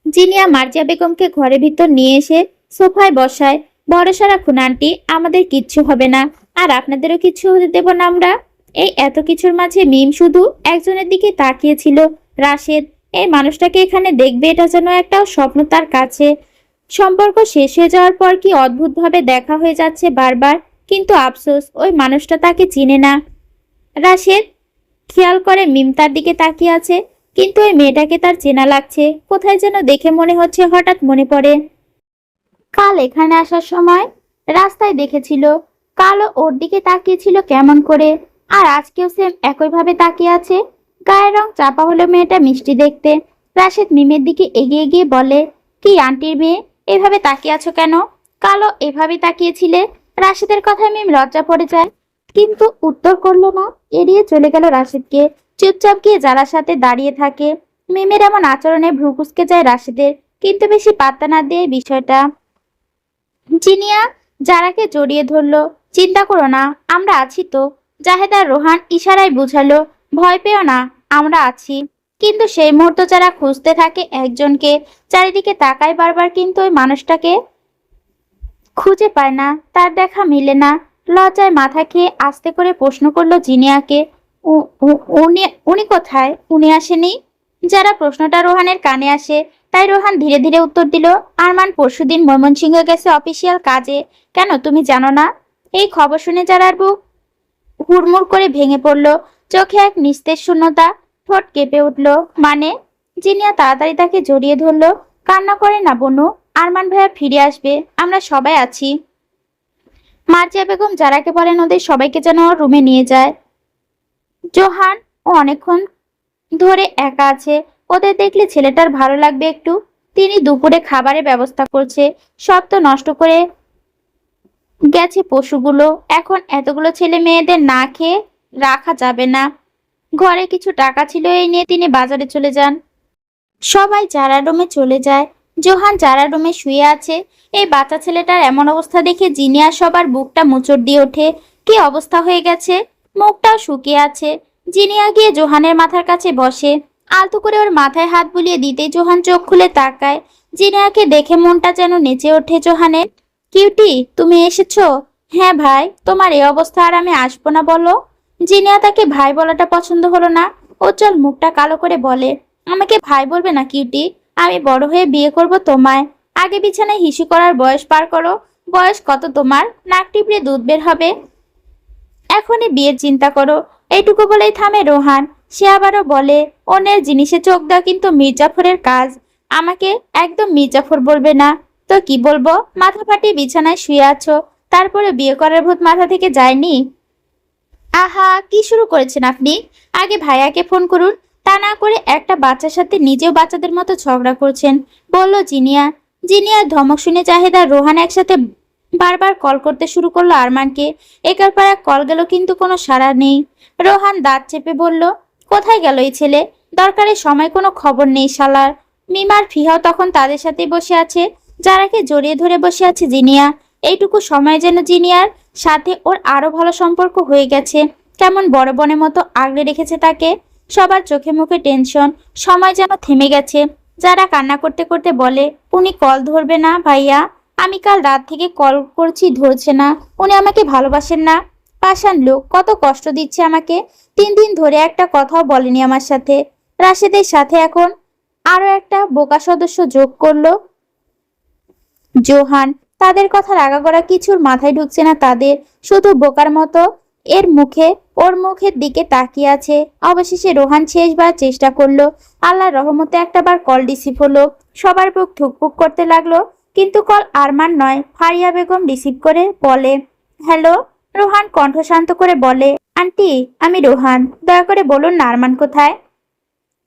জিনিয়া মার্জিয়া বেগমকে ঘরের ভিতর নিয়ে এসে সোফায় বসায়। ভরসা রাখুন আন্টি, আমাদের কিচ্ছু হবে না, আর আপনাদেরও কিছু হতে দেব না আমরা। এই এত কিছুর মাঝে মিম শুধু একজনের দিকে তাকিয়েছিল, রাশেদ। এই মানুষটাকে এখানে দেখবে এটা যেন একটা স্বপ্ন তার কাছে। সম্পর্ক শেষ হয়ে যাওয়ার পর কি অদ্ভুতভাবে দেখা হয়ে যাচ্ছে বারবার, কিন্তু আফসোস ওই মানুষটা তাকে চিনে না। রাশেদ খেয়াল করে মিম তার দিকে তাকিয়ে আছে, কিন্তু ওই মেয়েটাকে তার চেনা লাগছে, কোথায় যেন দেখে মনে হচ্ছে। হঠাৎ মনে পড়ে কাল এখানে আসার সময় রাস্তায় দেখেছিল, কালও ওর দিকে তাকিয়েছিল কেমন করে, আর আজকেও সেম একইভাবে তাকিয়ে আছে। গায়ের রং চাপা হলেও মেয়েটা মিষ্টি দেখতে। রাশেদ মিমের দিকে এগিয়ে গিয়ে বলে, কি আন্টির মেয়ে, এভাবে তাকিয়ে আছো কেন? কালো এভাবে তাকিয়েছিলে? রাশেদের কথায় মিম লজ্জা পড়ে যায়, কিন্তু উত্তর করলো না, এড়িয়ে চলে গেল রাশেদকে। চুপচাপ গিয়ে যারার সাথে দাঁড়িয়ে থাকে। মিমের এমন আচরণে ভ্রু কুঁচকে যায় রাশেদের, কিন্তু বেশি পাত্তা না দিয়ে বিষয়টা। জিনিয়া যারাকে জড়িয়ে ধরলো। চিন্তা করো না, আমরা আছি তো। জাহেদ আর রোহান ইশারায় বুঝালো, ভয় পেও না, আমরা আছি। কিন্তু সেই মুহূর্ত যারা খুঁজতে থাকে একজনকে, চারিদিকে তাকায় বারবার, কিন্তু ওই মানুষটাকে খুঁজে পায় না, তার দেখা মিলে না। লজ্জায় মাথা খেয়ে আস্তে করে প্রশ্ন করলো জিনিয়াকে, উনি উনি কোথায়? উনি আসেনি? যারা প্রশ্নটা রোহানের কানে আসে, তাই রোহান ধীরে ধীরে উত্তর দিল, আরমান পরশুদিন ময়মনসিংহ গেছে অফিসিয়াল কাজে। কেন, তুমি জানো না? এই খবর শুনে যারার বুক হুড়মুড় করে ভেঙে পড়ল, চোখে এক নিস্তেজ শূন্যতা, ঠোঁট কেঁপে উঠল। মানে? জিনিয়া তাড়াতাড়ি তাকে জড়িয়ে ধরলো, কান্না করে না বনু, আরমান ভাইয়া ফিরে আসবে, আমরা সবাই আছি। মার্জিয়া বেগম যারাকে বলেন ওদের সবাইকে যেন রুমে নিয়ে যায়। জোহান ও অনেকক্ষণ ধরে একা আছে, ওদের দেখলে ছেলেটার ভালো লাগবে একটু। তিনি দুপুরে খাবারের ব্যবস্থা করছে, সব তো নষ্ট করে গেছে পশুগুলো। এখন এতগুলো ছেলে মেয়েদের না খেয়ে রাখা যাবে না। ঘরে কিছু টাকা ছিল, এই নিয়ে তিনি বাজারে চলে যান। সবাই যারা রুমে চলে যায়। জোহান যারা রুমে শুয়ে আছে। এই বাচ্চা ছেলেটার এমন অবস্থা দেখে জিনিয়া সবার বুকটা মোচড় দিয়ে ওঠে। কি অবস্থা হয়ে গেছে, মুখটাও শুকিয়ে আছে। জিনিয়া গিয়ে জোহানের মাথার কাছে বসে, আলতো করে ওর মাথায় হাত বুলিয়ে দিতে জোহান চোখ খুলে তাকায়। জিনিয়াকে দেখে মনটা যেন নেচে ওঠে জোহানের। কিউটি, তুমি এসেছো? হ্যাঁ ভাই, তোমার এই অবস্থা আর আমি আসবো না বলো? জিনিয়া তাকে ভাই বলাটা পছন্দ হলো না। উজ্জ্বল মুখটা কালো করে বলে, আমাকে ভাই বলবে না কিউটি, আমি বড় হয়ে বিয়ে করব তোমায়। আগে বিছানায় হিসু করার বয়স পার করো। বয়স কত তোমার? নাক টিপড়ে দুধ বের হবে। এখনই বিয়ের চিন্তা করো। এইটুকু বলেই থামে রোহান। সে আবারও বলে, অন্যের জিনিসে চোখ দাও কিন্তু মির্জাফরের কাজ। আমাকে একদম মির্জাফর বলবে না। তো কি বলবো? মাথা ফাটিয়ে বিছানায় শুয়ে আছো, তারপরে বিয়ে করার ভূত মাথা থেকে যায়নি? আহা, কি শুরু করেছেন আপনি? আগে ভাইয়াকে ফোন করুন, তা না করে একটা বাচ্চার সাথে নিজেও বাচ্চাদের মতো ঝগড়া করছেন, বলল জিনিয়া। জিনিয়ার ধমক শুনে জাহেদ আর রোহান একসাথে বারবার কল করতে শুরু করলো আরমানকে। একের পর এক কল গেল, কিন্তু কোনো সাড়া নেই। রোহান দাঁত চেপে বলল, কোথায় গেল এই ছেলে? দরকারের সময় কোনো খবর নেই শালার। মিমার ফিহাও তখন তাদের সাথেই বসে আছে। যারাকে জড়িয়ে ধরে বসে আছে জিনিয়া। এইটুকু সময় যেন জিনিয়ার সাথে ওর আরো ভালো সম্পর্ক হয়ে গেছে। কেমন বড় বোনের মতো আগলে রেখেছে তাকে। সবার চোখে মুখে টেনশন, সময় যেন থেমে গেছে। যারা কান্না করতে করতে বলে, উনি কল ধরবে না ভাইয়া, আমি কাল রাত থেকে কল করছি, ধরছে না। উনি আমাকে ভালোবাসেন না। পাষাণ লোক, কত কষ্ট দিচ্ছে আমাকে। 3 দিন ধরে একটা কথাও বলেনি আমার সাথে। রাশেদের সাথে এখন আরো একটা বোকা সদস্য যোগ করলো, জোহান। তাদের কথার আগাগোড়া কিছুর মাথায় ঢুকছে না তাদের, শুধু বোকার মতো ওর মুখের দিকে তাকিয়ে আছে। অবশেষে রোহান শেষবার চেষ্টা করলো। আল্লাহর রহমতে একটা বার কল রিসিভ হলো। সবার বুক ধুকপুক করতে লাগলো, কিন্তু কল আরমান নয়, ফারিয়া বেগম রিসিভ করে বলে, হ্যালো। রোহান কণ্ঠ শান্ত করে বলে, আন্টি, আমি রোহান, দয়া করে বলুন না আরমান কোথায়?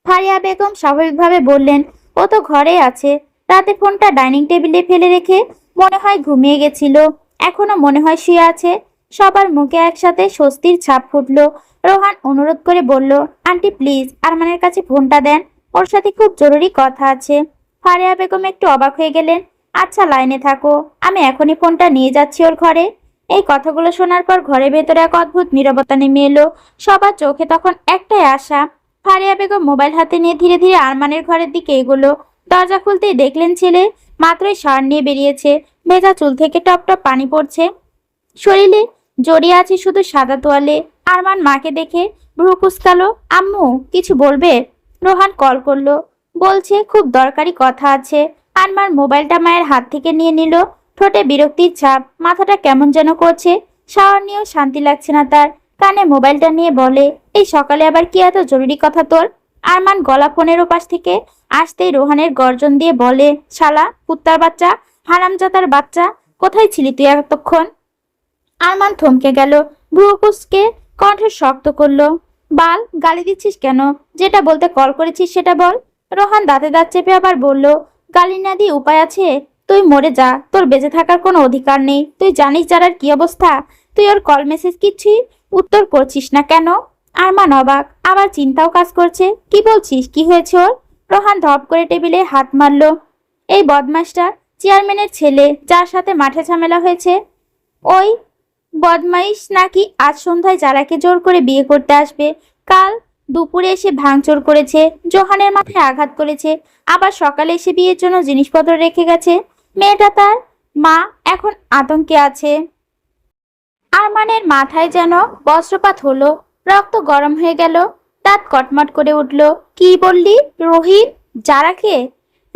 ফারিয়া বেগম স্বাভাবিকভাবে বললেন, ও তো ঘরে আছে। রাতে ফোনটা ডাইনিং টেবিলে ফেলে রেখে মনে হয় ঘুমিয়ে গেছিল, এখনো মনে হয় শুয়ে আছে। সবার মুখে একসাথে স্বস্তির ছাপ ফুটলো। রোহান অনুরোধ করে বলল, আন্টি প্লিজ আরমানের কাছে ফোনটা দেন, ওর সাথে খুব জরুরি কথা আছে। ফারিয়া বেগম একটু অবাক হয়ে গেলেন। আচ্ছা, লাইনে থাকো, আমি এখনই ফোনটা নিয়ে যাচ্ছি ওর ঘরে। এই কথাগুলো শোনার পর ঘরের ভেতরে এক অদ্ভুত নীরবতা নেমে এলো। সবার চোখে তখন একটাই আশা। ফারিয়া বেগম মোবাইল হাতে নিয়ে ধীরে ধীরে আরমানের ঘরের দিকে এগোলো। দরজা খুলতেই দেখলেন ছেলে মাত্রই শাওয়ার নিয়ে বেরিয়েছে। ভেজা চুল থেকে টপ টপ পানি পড়ছে, শরীরে জড়িয়ে আছে শুধু সাদা তোয়ালে। আরমান মাকে দেখে ভ্রু কুঁচকালো। আম্মু, কিছু বলবে? রোহান কল করলো, বলছে খুব দরকারি কথা আছে। আরমান মোবাইলটা মায়ের হাত থেকে নিয়ে নিল। ঠোঁটে বিরক্তির ছাপ, মাথাটা কেমন যেন করছে। শাওয়ার নিয়েও শান্তি লাগছে না তার। কানে মোবাইলটা নিয়ে বলে, এই সকালে আবার কি এত জরুরি কথা তোর? আরমান গলা ফোনের ওপাশ থেকে আসতেই রোহানের গর্জন দিয়ে বলে, শালা কুত্তার বাচ্চা, হারামজাদার বাচ্চা, কোথায় ছিলি তুই এতক্ষণ? আরমান থমকে গেল, ভ্রু কুঁচকে কণ্ঠ শক্ত করলো। বাল, গালি দিচ্ছিস কেন? যেটা বলতে কল করেছিস সেটা বল। রোহান দাঁতে দাঁত চেপে আবার বলল, গালি না দিয়ে উপায় আছে? তুই মরে যা, তোর বেঁচে থাকার কোনো অধিকার নেই। তুই জানিস যারার কি অবস্থা? তুই ওর কল মেসেজ কিছুই উত্তর করছিস না কেন? আরমান অবাক, আবার চিন্তাও কাজ করছে। কি বলছিস, কি হয়েছে ওর? রোহান ধপ করে টেবিলে হাত মারলো। এই বদমাসটা চেয়ারম্যানের ছেলে, যার সাথে মাঠে ঝামেলা হয়েছে, ওই বদমাইশ নাকি আজ সন্ধ্যায় যারাকে জোর করে বিয়ে করতে আসবে। কাল দুপুরে এসে ভাঙচুর করেছে, জোহানের মাথায় আঘাত করেছে, আবার সকালে এসে বিয়ের জন্য জিনিসপত্র রেখে গেছে। মেয়েটা, তার মা, এখন আতঙ্কে আছে। আরমানের মাথায় যেন বজ্রপাত হলো, রক্ত গরম হয়ে গেল, দাঁত কটমট করে উঠল। কি বললি? রহিম? যারাকে?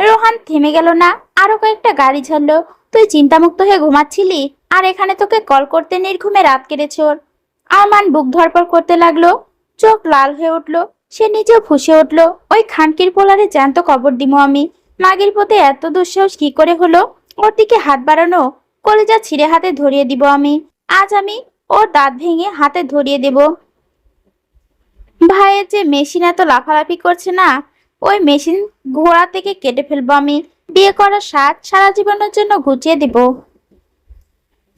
রোহান থেমে গেল না, আরো কয়েকটা গাড়ি ছাড়লো। তুই চিন্তামুক্ত হয়ে ঘুমাচ্ছিলি, আর এখানে তোকে কল করতে নির্ঘুমে রাত কেটেছে ওর। আরমান বুক ধরপড় করতে লাগলো, চোখ লাল হয়ে উঠলো। সে নিজেও ফুঁসে উঠলো, ওই খানকির পোলারে জ্যান্ত কবর দিমো আমি। মাগির পথে এত দুঃসাহস কি করে হলো ওর দিকে হাত বাড়ানো? কলেজা ছিঁড়ে হাতে ধরিয়ে দিব আমি। আজ আমি ওর দাঁত ভেঙে হাতে ধরিয়ে দেব। ভাইয়ের যে মেশিন এত লাফালাফি করছে না, ওই মেশিন ঘোড়া থেকে কেটে ফেলবো আমি। বিয়ে করার স্বাদ সারা জীবনের জন্য ঘুচিয়ে দিব।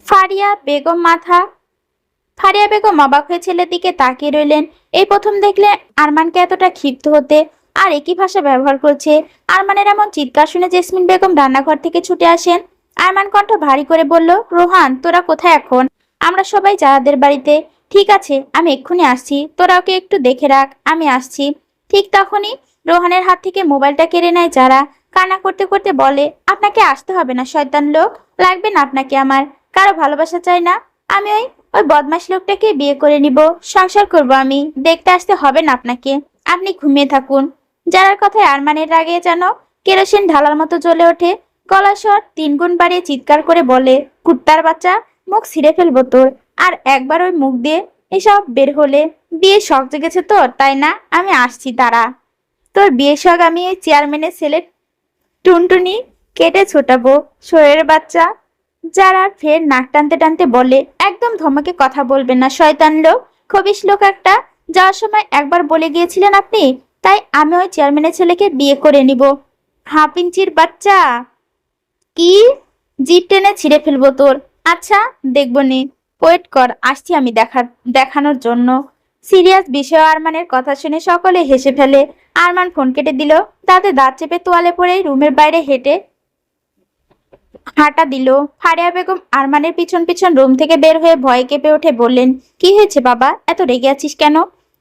ফারিয়া বেগম মাথা ফারিয়া বেগম অবাক হয়ে ছেলের দিকে তাকিয়ে রইলেন। এই প্রথম দেখলে আরমানকে এতটা ক্ষিপ্ত হতে, আর একই ভাষা ব্যবহার করছে। আরমানের এমন চিৎকার শুনে জেসমিন বেগম রান্নাঘর থেকে ছুটে আসেন। আরমান কণ্ঠ ভারী করে বলল, রোহান, তোরা কোথায় এখন? আমরা সবাই যারাদের বাড়িতে। ঠিক আছে, আমি এক্ষুনি আসছি, তোরা ওকে একটু দেখে রাখ, আমি আসছি। ঠিক তখনই রোহানের হাত থেকে মোবাইলটা কেড়ে নেয় যারা। কান্না করতে করতে বলে, আপনাকে আসতে হবে না শয়তান লোক, লাগবে না আপনাকে আমার, কারো ভালোবাসা চাই না। আমি ওই ওই বদমাশ লোকটাকে বিয়ে করে নিব, সংসার করব আমি, দেখতে আসতে হবে না আপনাকে। আপনি ঘুমিয়ে থাকুন। যারার কথায় আরমানের রাগে যেন কেরোসিন ঢালার মতো জ্বলে ওঠে। গলার স্বর 3 গুণ বাড়িয়ে চিৎকার করে বলে, কুত্তার বাচ্চা, মুখ ছিঁড়ে ফেলবো তোর। আর একবার ওই মুখ দিয়ে এসব বের হলে, বিয়ে শখ জেগেছে তোর, তাই না? আমি আসছি, দাঁড়া। তোর বিয়ে শখ আমি ওই চেয়ারম্যানের ছেলে টুনটুনি কেটে ছোটাবো, শোয়ের বাচ্চা। যারা ফের নাক টানতে টানতে বলে, একদম ধমকে কথা বলবেন না শয়তান লোক, খবিশ লোক একটা। যাওয়ার সময় একবার বলে গিয়েছিলেন আপনি, তাই আমি ওই চেয়ারম্যানের ছেলেকে বিয়ে করে নিব। হাফ ইঞ্চির বাচ্চা। কি? জিভ টেনে ছিঁড়ে ফেলবো তোর। আচ্ছা, দেখবো নে, ওয়েট কর, আসছি আমি দেখানোর জন্য। সিরিয়াস বিষয় আরমানের কথা শুনে সকলে হেসে ফেলে। আরমান ফোন কেটে দিল, দাঁতে দাঁত চেপে তোয়ালে পরে রুমের বাইরে হাঁটা দিল। ফারিয়া বেগম আরমানের পিছন পিছন রুম থেকে বের হয়ে ভয়ে কেঁপে উঠে বললেন, কি হয়েছে বাবা, এত রেগে আছিস কেন?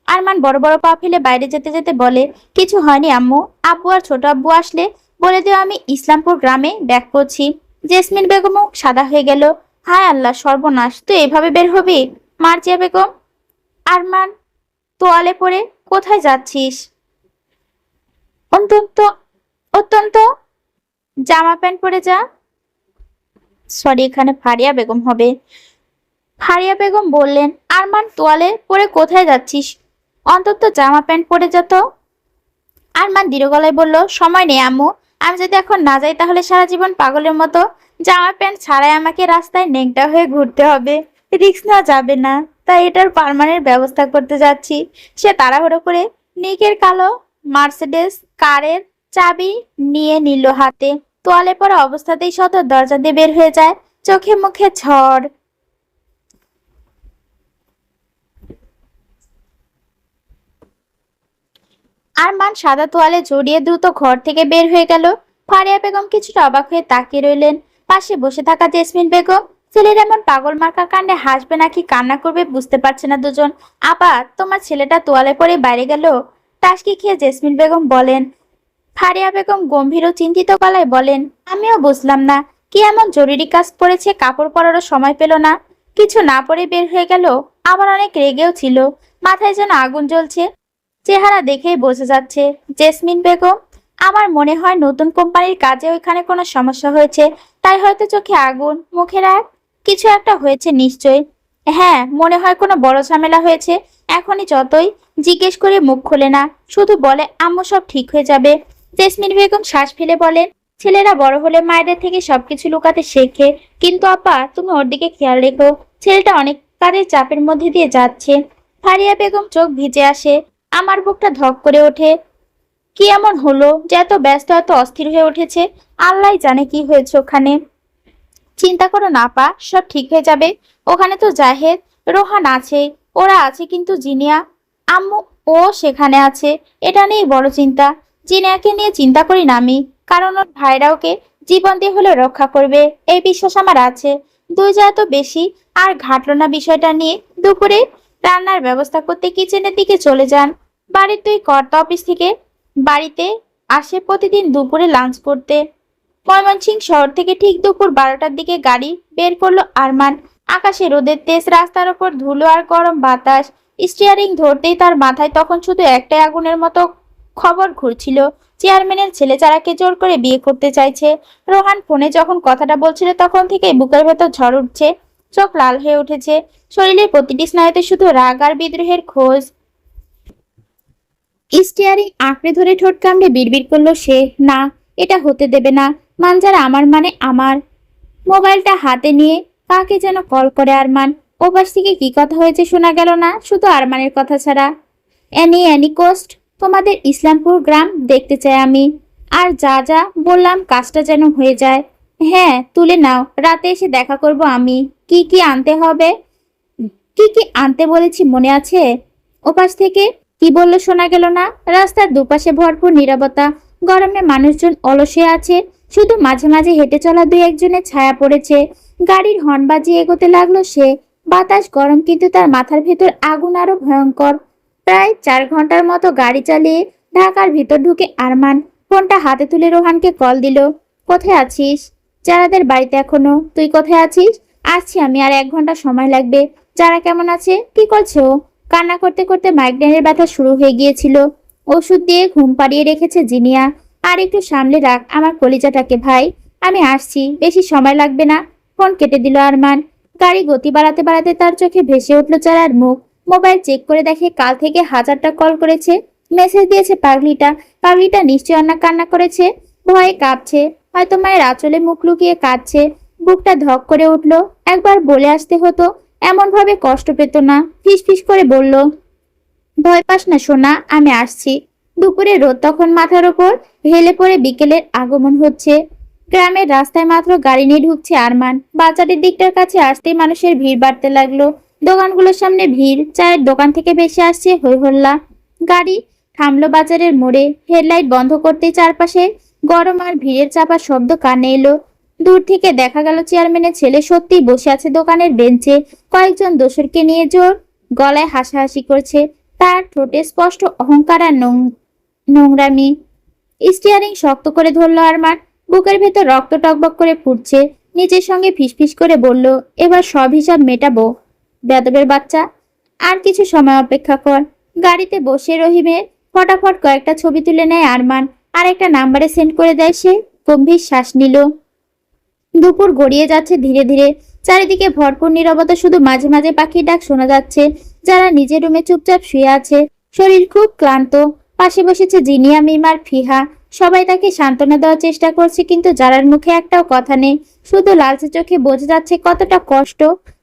আরমান বড় বড় পা ফেলে বাইরে যেতে যেতে বলে, কিছু হয়নি আম্মু, আব্বু আর ছোট আব্বু আসলে বলে দিও আমি ইসলামপুর গ্রামে ব্যাক করছি। জেসমিন বেগমও সাদা হয়ে গেল। হায় আল্লাহ, সর্বনাশ, তুই এভাবে বের হবি? মার্জিয়া বেগম। আরমান তোয়ালে পরে, কোথায় যাচ্ছিস? অত্যন্ত অত্যন্ত জামা প্যান্ট পরে যা। সরি, এখানে ফারিয়া বেগম হবে। ফারিয়া বেগম বললেন, আরমান, তোয়ালে পরে কোথায় যাচ্ছিস? অন্তত জামা প্যান্ট পরে যা তো। আরমান দৃঢ় গলায় বলল, সময় নেই আম্মু, আমি যদি এখন না যাই তাহলে সারা জীবন পাগলের মতো জামা প্যান্ট ছাড়াই আমাকে রাস্তায় ন্যাংটা হয়ে ঘুরতে হবে। রিস্ক নেওয়া যাবে না, তাই এটার পার্মানেন্ট ব্যবস্থা করতে যাচ্ছি। সে তাড়াহুড়ো করে নিকের কালো মার্সিডিজ কারের চাবি নিয়ে নিল হাতে। তোয়ালে পরা অবস্থাতেই সদর দরজা দিয়ে বের হয়ে যায়, চোখে মুখে ঝড়। আরমান সাদা তোয়ালে জড়িয়ে দ্রুত ঘর থেকে বের হয়ে গেল। ফারিয়া বেগম কিছুটা অবাক হয়ে তাকিয়ে রইলেন। পাশে বসে থাকা জেসমিন বেগম ছেলের এমন পাগল মার্কা কাণ্ডে হাসবে নাকি কান্না করবে বুঝতে পারছে না দুজন। আপা, তোমার ছেলেটা তোয়ালে পরে বাইরে গেল? টাসকি খেয়ে জেসমিন বেগম বলেন। ফারিয়া বেগম গম্ভীর ও চিন্তিত গলায় বলেন, আমিও বুঝলাম না, কি এমন জরুরি কাজ পড়েছে কাপড় পরারও সময় পেল না, কিছু না পরে বের হয়ে গেল। আবার অনেক রেগেও ছিল, মাথায় যেন আগুন জ্বলছে, চেহারা দেখেই বোঝা যাচ্ছে। জেসমিন বেগম, আমার মনে হয় নতুন কোম্পানির কাজে ওইখানে কোনো সমস্যা হয়েছে, তাই হয়তো চোখে আগুন, মুখে রাগ, কিছু একটা হয়েছে নিশ্চয়। হ্যাঁ, মনে হয় কোনো বড় ঝামেলা হয়েছে। এখনই যতই জিজ্ঞেস করে মুখ খোলে না, শুধু বলে আম্মু সব ঠিক হয়ে যাবে। জেসমিন বেগম শ্বাস ফেলে বলেন, ছেলেরা বড় হলে মায়েদের থেকে সবকিছু লুকাতে শেখে, কিন্তু আপা তুমি ওর দিকে খেয়াল রেখো, ছেলেটা অনেক কাজের চাপের মধ্যে দিয়ে যাচ্ছে। ফারিয়া বেগম চোখ ভিজে আসে। আমার বুকটা ধক করে ওঠে। কি এমন হলো যে এত ব্যস্ত, এত অস্থির হয়ে উঠেছে? আল্লাহ জানে কি হয়েছে ওখানে। চিন্তা করো না আপা, সব ঠিক হয়ে যাবে। ওখানে তো জাহেদ, রোহান আছে, ওরা আছে, কিন্তু জিনিয়া আম্মু ও সেখানে আছে। এটা নিয়ে বড় চিন্তা। জিনিয়াকে নিয়ে চিন্তা করি না আমি, কারণ ওর ভাইরা ওকে জীবন দিয়ে হলে রক্ষা করবে, এই বিশ্বাস আমার আছে। দুই যা এত বেশি আর ঘাটলো না বিষয়টা নিয়ে। দুপুরে রান্নার ব্যবস্থা করতে কিচেনের দিকে চলে যান। বাড়ির দুই কর্তা অফিস থেকে বাড়িতে আসে প্রতিদিন দুপুরে লাঞ্চ করতে। ময়মনসিংহ শহর থেকে ঠিক দুপুর 12টার দিকে গাড়ি বের করলো আরমান। আকাশে রোদের তেজ, রাস্তার ওপর ধুলো আর গরম বাতাস। স্টিয়ারিং ধরতেই তার মাথায় তখন শুধু একটাই আগুনের মতো খবর ঘুরছিল। চেয়ারম্যানের ছেলে যারাকে জোর করে বিয়ে করতে চাইছে। রোহান ফোনে যখন কথাটা বলছিল তখন থেকে বুকের ভেতর ঝড় উঠছে, চোখ লাল হয়ে উঠেছে, শরীরের প্রতিটি স্নায়ুতে শুধু রাগ আর বিদ্রোহের খোঁজ। স্টিয়ারিং আঁকড়ে ধরে ঠোঁট কামড়ে বিড়বিড় করলো সে, না, এটা হতে দেবে না। মানজারা আমার মানে আমার। মোবাইলটা হাতে নিয়ে কাকে যেন কল করে আরমান। ওপাশ থেকে কি কথা হয়েছে শোনা গেল না, শুধু আরমানের কথা ছাড়া। অ্যানি কোস্ট, তোমাদের ইসলামপুর গ্রাম দেখতে চাই আমি। আর যা যা বললাম কাজটা যেন হয়ে যায়। হ্যাঁ, তুলে নাও, রাতে এসে দেখা করব আমি। কি কি আনতে হবে? কি কি আনতে বলেছি মনে আছে? ওপাশ থেকে কি বললো শোনা গেল না। রাস্তার দুপাশে ভরপুর নীরবতা। গরমে মানুষজন অলসে আছে, শুধু মাঝে মাঝে হেঁটে চলা দুই একজনের ছায়া পড়েছে। গাড়ির হর্ন বাজিয়ে এগোতে লাগলো সে। বাতাস গরম, কিন্তু তার মাথার ভেতর আগুন আরো ভয়ঙ্কর। প্রায় 4 ঘন্টার মতো গাড়ি চালিয়ে ঢাকার ভিতর ঢুকে আরমান ফোনটা হাতে তুলে রোহানকে কল দিল। কোথায় আছিস? যারাদের বাড়িতে এখনো। তুই কোথায় আছিস? আসছি আমি, আর 1 ঘন্টা সময় লাগবে। যারা কেমন আছে? কি করছো? কান্না করতে করতে মাইগ্রেনের ব্যথা শুরু হয়ে গিয়েছিল। ওষুধ দিয়ে ঘুম পাড়িয়ে রেখেছে জিনিয়া। আর একটু সামলে রাখ আমার কলিজাটাকে ভাই। আমি আসছি, বেশি সময় লাগবে না। ফোন কেটে দিল আরমান। গাড়ি গতি বাড়াতে বাড়াতে তার চোখে ভেসে উঠল চারার মুখ। মোবাইল চেক করে দেখে কাল থেকে হাজারটা কল করেছে, মেসেজ দিয়েছে পাগলিটা। পাগলিটা নিশ্চয় অন্য কান্না করেছে, ভয়ে কাঁপছে, হয়তো মায়ের আঁচলে মুখ লুকিয়ে কাঁদছে। বুকটা ধক করে উঠল। একবার বলে আসতে হতো, এমন ভাবে কষ্ট পেত না। ফিস ফিস করে বলল, ভয় পাস না সোনা, আমি আসছি। দুপুরে রোদ তখন মাথার ওপর হেলে পড়ে বিকেলের আগমন হচ্ছে। গ্রামের রাস্তায় মাত্র গাড়ি নিয়ে ঢুকছে আরমান। বাজারের দিকটার কাছে আসতেই মানুষের ভিড় বাড়তে লাগলো। দোকানগুলোর সামনে ভিড়, চায়ের দোকান থেকে বেশি আসছে হই হল্লা। গাড়ি থামলো বাজারের মোড়ে। হেডলাইট বন্ধ করতেই চারপাশে গরম আর ভিড়ের চাপা শব্দ কানে এলো। দূর থেকে দেখা গেল চেয়ারম্যানের ছেলে সত্যিই বসে আছে দোকানের বেঞ্চে। কয়েকজন দোসরকে নিয়ে জোর গলায় হাসাহাসি করছে। তার ঠোঁটে স্পষ্ট অহংকার আর নোংরামি। স্টিয়ারিং শক্ত করে ধরলো আরমান। বুকের ভেতর রক্ত টকবক করে ফুটছে। নিজের সঙ্গে ফিসফিস করে বলল, এবার সব হিসাব মেটাবো বেদবের বাচ্চা। আর কিছু সময় অপেক্ষা কর। গাড়িতে বসে রহিমের ফটাফট কয়েকটা ছবি তুলে নেয় আরমান, আর একটা নাম্বারে সেন্ড করে দেয় সে। গম্ভীর শ্বাস নিল। দুপুর গড়িয়ে যাচ্ছে ধীরে ধীরে। চারিদিকে ভরপুর নীরবতা, শুধু মাঝে মাঝে পাখির ডাক শোনা যাচ্ছে। যারা নিজের রুমে চুপচাপ শুয়ে আছে, শরীর খুব ক্লান্ত। পাশে বসেছে জিনিয়া, মিমার, ফিহা। সবাই তাকে সান্ত্বনা দেওয়ার চেষ্টা করছে, কিন্তু যারার মুখে একটাও কথা নেই। শুধু লালচে চোখে বোঝা যাচ্ছে কতটা কষ্ট।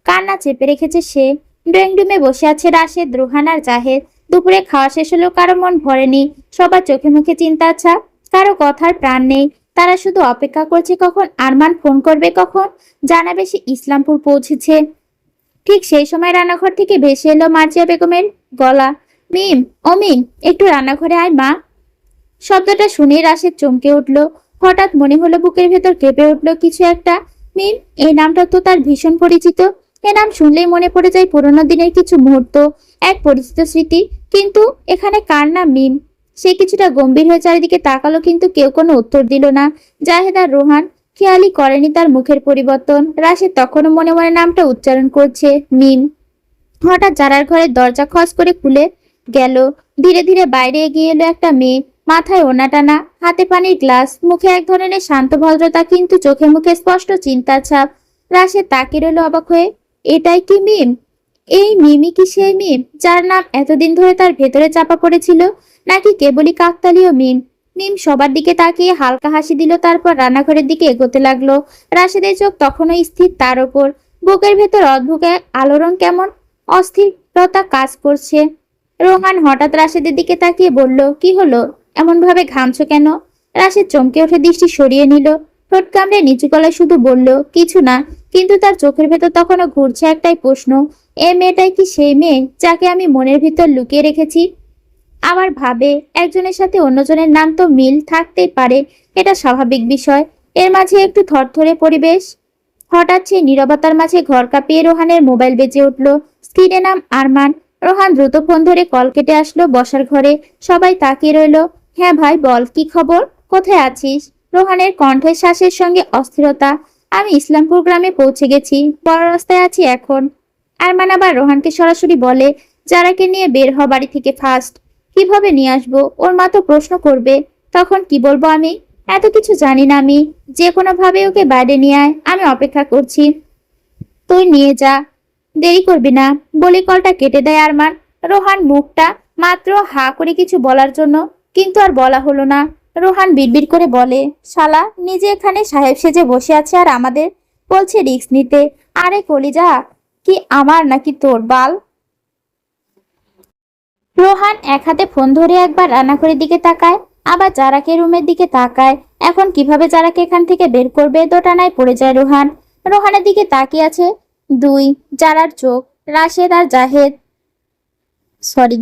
কান্না চেপে রেখেছে সে। ড্রয়িং রুমে বসে আছে রাশেদ, রোহান আর জাহেদ। দুপুরে খাওয়া শেষ হলেও কারো মন ভরেনি। সবার চোখে মুখে চিন্তার ছাপ, কারো কথার প্রাণ নেই। তারা শুধু অপেক্ষা করছে কখন আরমান ফোন করবে, কখন জানাবে সে ইসলামপুর পৌঁছেছে। ঠিক সেই সময় রান্নাঘর থেকে ভেসে এলো মার্জিয়া বেগমের গলা, মিম, ও মিম, একটু রান্নাঘরে আয় মা। শব্দটা শুনে রাশেদ চমকে উঠল। হঠাৎ মনে হলো বুকের ভেতর কেঁপে উঠল কিছু একটা। মিম, এই নামটা তো তার ভীষণ পরিচিত। এ নাম শুনলেই মনে পড়ে যায় পুরোনো দিনের কিছু মুহূর্ত, এক পরিচিত স্মৃতি। কিন্তু এখানে কার নাম মিম? সে কিছুটা গম্ভীর হয়ে চারিদিকে তাকালো, কিন্তু কেউ কোনো উত্তর দিল না। জাহেদ আর রোহান খেয়ালই করেনি তার মুখের পরিবর্তন। রাশেদ তখনও মনে মনে নামটা উচ্চারণ করছে, মিম। হঠাৎ জারার ঘরের দরজা খস করে খুলে গেল। ধীরে ধীরে বাইরে এগিয়ে এলো একটা মেয়ে। মাথায় ওনা টানা, হাতে পানির গ্লাস, মুখে এক ধরনের শান্ত ভদ্রতা, কিন্তু চোখে মুখে স্পষ্ট চিন্তার ছাপ। রাশেদ তাকিয়ে রইল অবাক হয়ে। এটাই কি মিম? এই মিমই কি সেই মিম যার নাম এতদিন ধরে তার ভেতরে চাপা পড়েছিল? নাকি কেবলই কাকতালীয় মিম? মিম সবার দিকে তাকিয়ে হালকা হাসি দিল, তারপর রান্নাঘরের দিকে এগোতে লাগলো। রাশেদের চোখ তখনও স্থির তার ওপর। বুকের ভেতর অদ্ভুত এক আলোড়ন, কেমন অস্থির লতা কাজ করছে। রোহান হঠাৎ রাশেদের দিকে তাকিয়ে বলল, কি হলো, এমন ভাবে ঘামছো কেন? রাশেদ চমকে উঠে দৃষ্টি সরিয়ে নিল। ঠোঁট কামড়ে নিচু গলায় শুধু বলল, কিছু না। কিন্তু তার চোখের ভেতর তখনও ঘুরছে একটাই প্রশ্ন, এ মেয়েটাই কি সেই মেয়ে যাকে আমি মনের ভিতর লুকিয়ে রেখেছি? আবার ভাবে, একজনের সাথে অন্যজনের নাম তো মিল থাকতেই পারে, এটা স্বাভাবিক বিষয়। এর মাঝে একটু থরথরে পরিবেশ। হঠাৎ সেই নীরবতার মাঝে ঘর কাঁপিয়ে রোহানের মোবাইল বেজে উঠল। স্ক্রিনে নাম আরমান। রোহান দ্রুত ফোন ধরে কল কেটে আসলো বসার ঘরে। সবাই তাকিয়ে রইল। হ্যাঁ ভাই বল, কি খবর, কোথায় আছিস? রোহানের কণ্ঠের শ্বাসের সঙ্গে অস্থিরতা। আমি ইসলামপুর গ্রামে পৌঁছে গেছি, বড় রাস্তায় আছি এখন। আরমান আবার রোহানকে সরাসরি বলে, যারাকে নিয়ে বের হ বাড়ি থেকে ফার্স্ট। কিভাবে নিয়ে আসবো? ওর মা তো প্রশ্ন করবে, তখন কি বলবো আমি? এত কিছু জানি না আমি। যে কোনো ভাবে ওকে বাইরে নিয়ে আয়, আমি অপেক্ষা করছি। তুই নিয়ে যা, দেরি করবি না, বলে কলটা কেটে দেয় আরমান। রোহান মুখটা মাত্র হা করে কিছু বলার জন্য, কিন্তু আর বলা হলো না। রোহান বিড়বিড় করে বলে, শালা নিজে এখানে সাহেব সেজে বসে আছে আর আমাদের বলছে রিস্ক নিতে। আরে কলিজা, কি আমার নাকি তোর বাল? রোহান এক হাতে ফোন ধরে একবার রান্নাঘরের দিকে তাকায়, আবার জারাকে রুমের দিকে তাকায়। এখন কিভাবে জারাকে এখান থেকে বের করবে দোটানায় পড়ে যায় রোহান। রোহানের দিকে তাকিয়ে আছে দুই জারার চোখ, রাশেদ আর জাহেদ।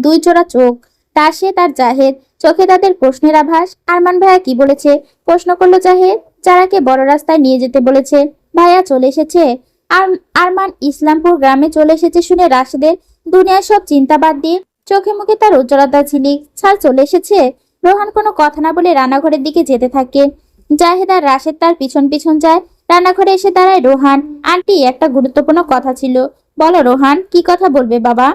দুই জোড়া চোখ, রাশেদ আর জাহেদ। চোখে তাদের প্রশ্নের আভাস। আরমান ভাইয়া কি বলেছে? প্রশ্ন করলো জাহেদ। জারাকে বড় রাস্তায় নিয়ে যেতে বলেছে। ভাইয়া চলে এসেছে? আর আরমান ইসলামপুর গ্রামে চলে এসেছে শুনে রাশেদের দুনিয়ার সব চিন্তা বাদ দিয়ে চোখে মুখে তার উজ্জ্বলতা ঝিলিক। স্যার চলে এসেছে? রোহান কোনো কথা না বলে রান্নাঘরের দিকে যেতে থাকে। জাহেদ আর রাশেদ তার পিছন পিছন যায়। রান্নাঘরে এসে দাঁড়ায় রোহান। আন্টি, একটা গুরুত্বপূর্ণ কথা ছিল। বলো রোহান, কি কথা বলবে বাবা?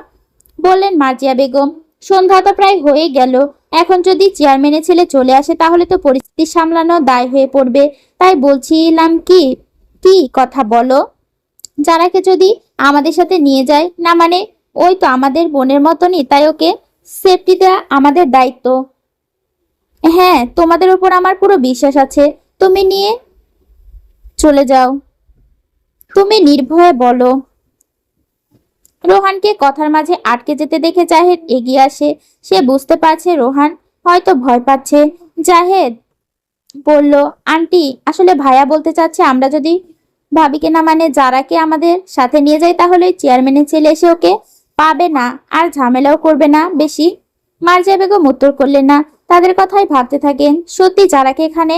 বললেন মার্জিয়া বেগম। সন্ধ্যা তো প্রায় হয়ে গেল, এখন যদি চেয়ারম্যানের ছেলে চলে আসে তাহলে তো পরিস্থিতি সামলানো দায় হয়ে পড়বে। তাই বলছিলাম কি, কি কথা বলো? যারাকে যদি আমাদের সাথে নিয়ে যায়, না মানে ওই তো আমাদের বোনের মতনই, তাই ওকে সেফটি দেওয়া আমাদের দায়িত্ব। হ্যাঁ, তোমাদের উপর আমার পুরো বিশ্বাস আছে, তুমি নিয়ে চলে যাও, তুমি নির্ভয়ে বলো। রোহানকে কথার মাঝে আটকে যেতে দেখে জাহেদ এগিয়ে আসে। সে বুঝতে পারছে রোহান হয়তো ভয় পাচ্ছে। জাহেদ বলল, আন্টি আসলে ভাইয়া বলতে চাচ্ছে আমরা যদি ভাবিকে না মানে যারাকে আমাদের সাথে নিয়ে যাই তাহলে চেয়ারম্যানের ছেলে এসে ওকে পাবে না আর ঝামেলাও করবে না বেশি। মার্জিয়া বেগম উত্তর করলেন না, তাদের কথাই ভাবতে থাকেন। সত্যি যারাকে এখানে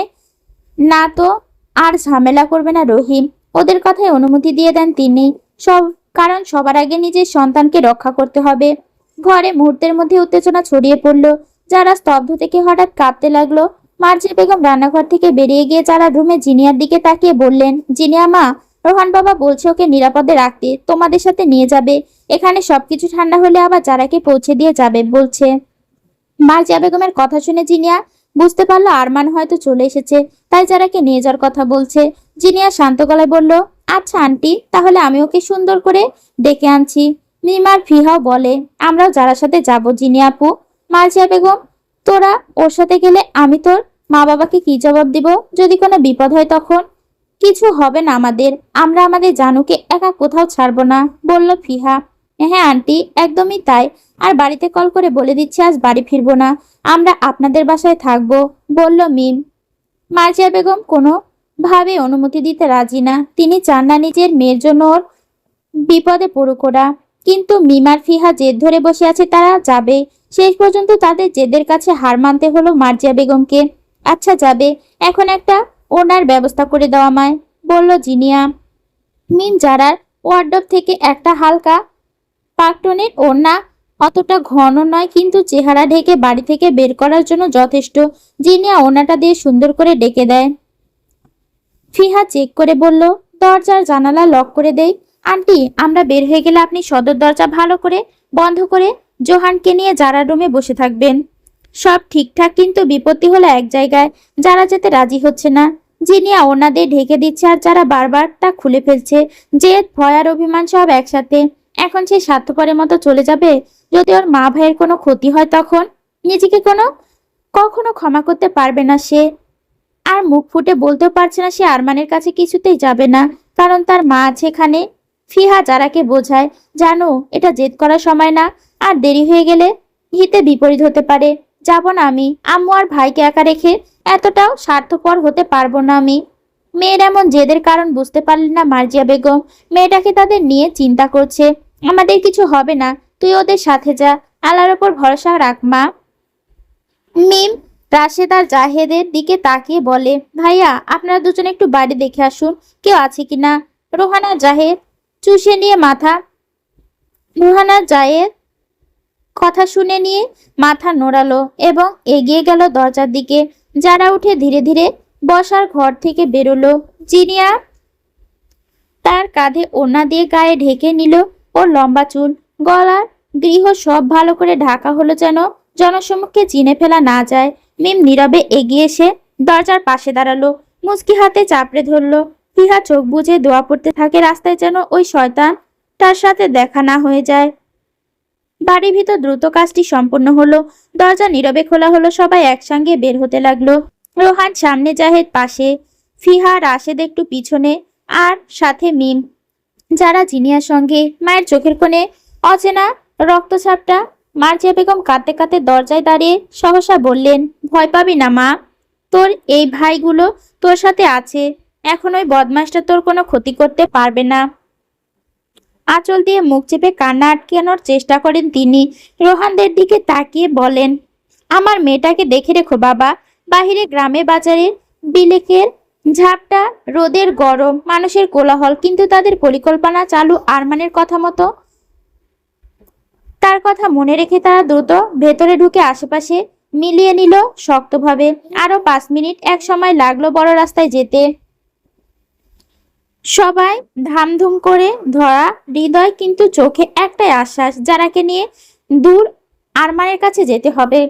না তো আর ঝামেলা করবে না রহিম, ওদের কথায় অনুমতি দিয়ে দেন তিনি। কারণ সবার আগে নিজের সন্তানকে রক্ষা করতে হবে। ঘরে মুহূর্তের মধ্যে উত্তেজনা ছড়িয়ে পড়ল। যারা স্তব্ধ থেকে হঠাৎ কাঁপতে লাগলো। মার্জিয়া বেগম রান্নাঘর থেকে বেরিয়ে গিয়ে যারা রুমে জিনিয়ার দিকে তাকিয়ে বললেন, জিনিয়া মা, রোহান বাবা বলছে ওকে নিরাপদে রাখতে, তোমাদের সাথে নিয়ে যাবে। এখানে সবকিছু ঠান্ডা হলে আবার যারাকে পৌঁছে দিয়ে যাবে বলছে। মার্জিয়া বেগমের কথা শুনে জিনিয়া বুঝতে পারলো আরমান হয়তো চলে এসেছে, তাই যারাকে নিয়ে যাওয়ার কথা বলছে। জিনিয়া শান্ত গলায় বলল, আচ্ছা আন্টি, তাহলে আমি ওকে সুন্দর করে ডেকে আনছি। মিমার ফিহাও বলে, আমরাও যারার সাথে যাব জিনিয়া আপু। মার্জিয়া বেগম, তোরা ওর সাথে গেলে আমি তোর মা বাবাকে কি জবাব দিব? যদি কোনো বিপদ হয় তখন? কিছু হবে না আমাদের, আমরা আমাদের জানুকে একা কোথাও ছাড়বো না, বলল ফিহা। হ্যাঁ আন্টি, একদমই তাই। আর বাড়িতে কল করে বলে দিচ্ছি আজ বাড়ি ফিরবো না, আমরা আপনাদের বাসায় থাকবো, বলল মিম। মার্জিয়া বেগম কোনো ভাবে অনুমতি দিতে রাজি না। তিনি চান না নিজের মেয়ের জন্য ওর বিপদে পড়ুক ওরা। কিন্তু মিমার ফিহা জেদ ধরে বসে আছে, তারা যাবে। শেষ পর্যন্ত তাদের জেদের কাছে হার মানতে হলো মার্জিয়া বেগমকে। আচ্ছা যাবে, এখন একটা ওনার ব্যবস্থা করে দেওয়া আমায়, বলল জিনিয়া। মিম জারার ওয়ার্ডরোব থেকে একটা হালকা পাকটনের ওড়না, অতটা ঘন নয় কিন্তু চেহারা ঢেকে বাড়ি থেকে বের করার জন্য যথেষ্ট। জিনিয়া ওড়নাটা দিয়ে সুন্দর করে ডেকে দেয়। ফিহা চেক করে বলল, দরজার জানালা লক করে দেই। আন্টি, আমরা বের হয়ে গেলে আপনি সদর দরজা ভালো করে বন্ধ করে জোহানকে নিয়ে যারা রুমে বসে থাকবেন। সব ঠিকঠাক, কিন্তু বিপত্তি হলো এক জায়গায়, যারা যেতে রাজি হচ্ছে না। জিনিয়া ওনাদের ঢেকে দিচ্ছে আর যারা বারবার তা খুলে ফেলছে। জেদ, ভয় আর অভিমান সব একসাথে। এখন সে স্বার্থপরের মতো চলে যাবে। যদি ওর মা ভাইয়ের কোনো ক্ষতি হয় তখন নিজেকে কখনো ক্ষমা করতে পারবে না সে। আর মুখ ফুটে বলতেও পারছে না সে আরমানের কাছে কিছুতেই যাবে না, কারণ তার মা আছে এখানে। ফিহা যারাকে বোঝায়, জানো এটা জেদ করার সময় না, আর দেরি হয়ে গেলে হিতে বিপরীত হতে পারে। যাব না আমি, আম্মু আর ভাইকে একা রেখে এতটাও স্বার্থপর হতে পারবো না আমি। মেয়ের এমন জেদের কারণ বুঝতে পারলেন না মার্জিয়া বেগম। মেয়েটাকে তাদের নিয়ে চিন্তা করছে। আমাদের কিছু হবে না, তুই ওদের সাথে যা, আল্লাহর ওপর ভরসা রাখ মা। মিম রাশেদ আর জাহেদের দিকে তাকিয়ে বলে, ভাইয়া আপনারা দুজনে একটু বাইরে দেখে আসুন কেউ আছে কিনা। রোহানা জাহেদ চুষে নিয়ে মাথা রোহানা জাহেদ কথা শুনে নিয়ে মাথা নোড়ালো এবং এগিয়ে গেল দরজার দিকে। যারা উঠে ধীরে ধীরে বসার ঘর থেকে বেরোলো। জিনিয়া তার কাঁধে ওড়না দিয়ে গায়ে ঢেকে নিল ওর লম্বা চুল, গলার গৃহ সব ভালো করে ঢাকা হলো যেন জনসমক্ষে চিনে ফেলা না যায়। মিম নীরবে এগিয়ে এসে দরজার পাশে দাঁড়ালো, মুচকি হাতে চাপড়ে ধরলো। ফিহা চোখ বুজে দোয়া পড়তে থাকে রাস্তায় যেন ওই শয়তান তার সাথে দেখা না হয়ে যায়। বাড়ির ভিতর দ্রুত কাজটি সম্পূর্ণ হলো। দরজা নীরবে খোলা হলো, সবাই একসঙ্গে বের হতে লাগলো। রোহান সামনে, জাহেদ পাশে, ফিহা রাশেদ একটু পিছনে, আর সাথে মিম। যারা জিনিয়ার সঙ্গে। মায়ের চোখের কোণে অচেনা রক্তছাপটা। মার্জিয়া বেগম কাঁদতে কাঁদতে দরজায় দাঁড়িয়ে সহসা বললেন, ভয় পাবি না মা, তোর এই ভাইগুলো তোর সাথে আছে, এখন ওই বদমাসটা তোর কোনো ক্ষতি করতে পারবে না। আঁচল দিয়ে মুখ চেপে কান্না আটকানোর চেষ্টা করেন তিনি। রোহানদের দিকে তাকিয়ে বলেন, আমার মেয়েটাকে দেখে রেখো বাবা। বাহিরে গ্রামে বাজারে বিলেকের ঝাপটা, রোদের গরম, মানুষের কোলাহল, কিন্তু তাদের পরিকল্পনা চালু আরমানের কথা মতো। তার কথা মনে রেখে তারা দ্রুত ভেতরে ঢুকে আশেপাশে মিলিয়ে নিল শক্তভাবে। আরো 5 মিনিট এক সময় লাগলো বড় রাস্তায় যেতে। সবাই ধামধুম করে ধরা হৃদয়, কিন্তু চোখে একটাই আশ্বাস, যারাকে নিয়ে দূর আরমানের কাছে যেতে হবে।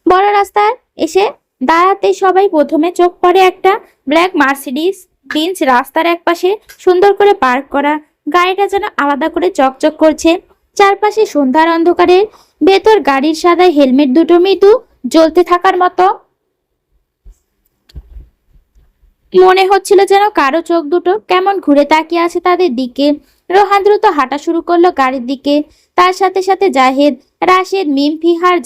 বড় রাস্তায় এসে দাঁড়াতে সবাই প্রথমে চোখ পড়ে একটা ব্ল্যাক মার্সিডিজ বেঞ্চ রাস্তার একপাশে সুন্দর করে পার্ক করা। গাড়িটা যেন আলাদা করে চকচক করছে। চারপাশে সন্ধ্যার অন্ধকারের ভেতর গাড়ির সাদায় হেলমেট দুটো মৃদু জ্বলতে থাকার মতো। মনে হচ্ছিল যেন কারো চোখ দুটো কেমন ঘুরে তাকিয়ে আছে তাদের দিকে। রোহান দ্রুত হাঁটা শুরু করলো গাড়ির দিকে, তার সাথে সাথে জাহেদ, রাশেদ, মিম, ফিহার,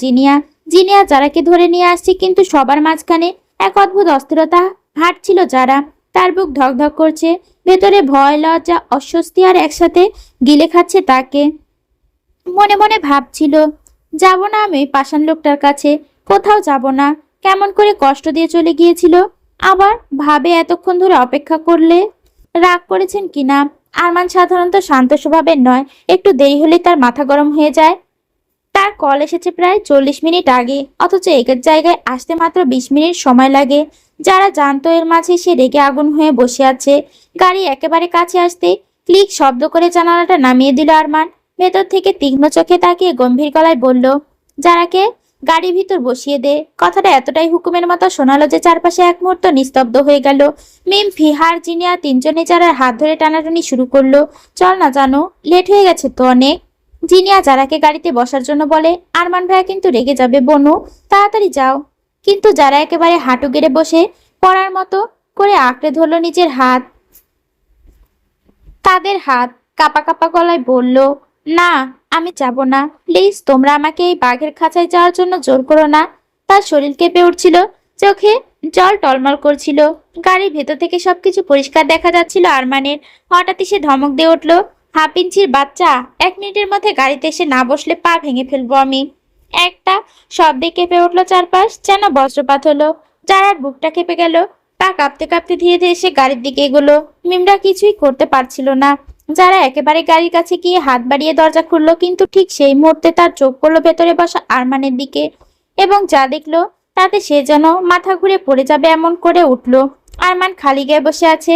জিনিয়া যারাকে ধরে নিয়ে আসছে, কিন্তু সবার মাঝখানে এক অদ্ভুত অস্থিরতা হাঁটছিল যারা। তার বুক ধকধক করছে, ভেতরে ভয়, লজ্জা, অস্বস্তি আর একসাথে গিলে খাচ্ছে তাকে। মনে মনে ভাবছিল, যাব না আমি পাষাণ লোকটার কাছে, কোথাও যাব না। কেমন করে কষ্ট দিয়ে চলে গিয়েছিল। আবার ভাবে এতক্ষণ ধরে অপেক্ষা করলে রাগ করেছেন কিনা। আরমান সাধারণত শান্ত স্বভাবের নয়, একটু দেরি হলে তার মাথা গরম হয়ে যায়। তার কল এসেছে প্রায় 40 মিনিট আগে, অথচ একের জায়গায় আসতে মাত্র 20 মিনিট সময় লাগে। যারা জানতো এর মাঝে সে রেগে আগুন হয়ে বসে আছে। গাড়ি একেবারে কাছে আসতে ক্লিক শব্দ করে জানালাটা নামিয়ে দিল আরমান। ভেতর থেকে তীক্ষ্ণ চোখে তাকিয়ে গম্ভীর গলায় বলল, যারাকে গাড়ির ভিতর বসিয়ে দে। কথাটা এতটাই হুকুমের মতো শোনালো যে চারপাশে এক মুহূর্ত নিস্তব্ধ হয়ে গেল। মিম, ফিহার, জিনিয়া তিনজনে যারার হাত ধরে টানাটানি শুরু করলো। চল না জানো, লেট হয়ে গেছে তো অনেক। জিনিয়া যারাকে গাড়িতে বসার জন্য বলে, আরমান ভাইয়া কিন্তু রেগে যাবে বনু, তাড়াতাড়ি যাও। কিন্তু যারা একেবারে হাঁটু গেড়ে বসে পড়ার মতো করে আঁকড়ে ধরলো নিজের হাত, তাদের হাত কাপা কাপা গলায় বলল, না আমি যাব না, প্লিজ তোমরা আমাকে এই বাঘের খাঁচায় যাওয়ার জন্য জোর করো না। তার শরীর কেঁপে উঠছিল, চোখে জল টলমল করছিল। গাড়ির ভেতর থেকে সবকিছু পরিষ্কার দেখা যাচ্ছিল আরমানের। হঠাৎই সে ধমক দিয়ে উঠল, হাফ ইঞ্চির বাচ্চা, 1 মিনিটের মধ্যে গাড়িতে এসে না বসলে পা ভেঙে ফেলবো আমি। একটা শব্দে কেঁপে উঠলো চারপাশ, যেন বজ্রপাত হলো। যারার বুকটা কেঁপে গেল, পা কাঁপতে কাঁপতে ধীরে ধীরে এসে গাড়ির দিকে এগোলো। মিমরা কিছুই করতে পারছিল না। যারা একেবারে গাড়ির কাছে গিয়ে হাত বাড়িয়ে দরজা খুললো, কিন্তু ঠিক সেই মুহূর্তে তার চোখ পড়লো ভেতরে বসা আরমানের দিকে, এবং যা দেখলো তাতে সে যেন মাথা ঘুরে পড়ে যাবে এমন করে উঠলো। আরমান খালি গায়ে বসে আছে,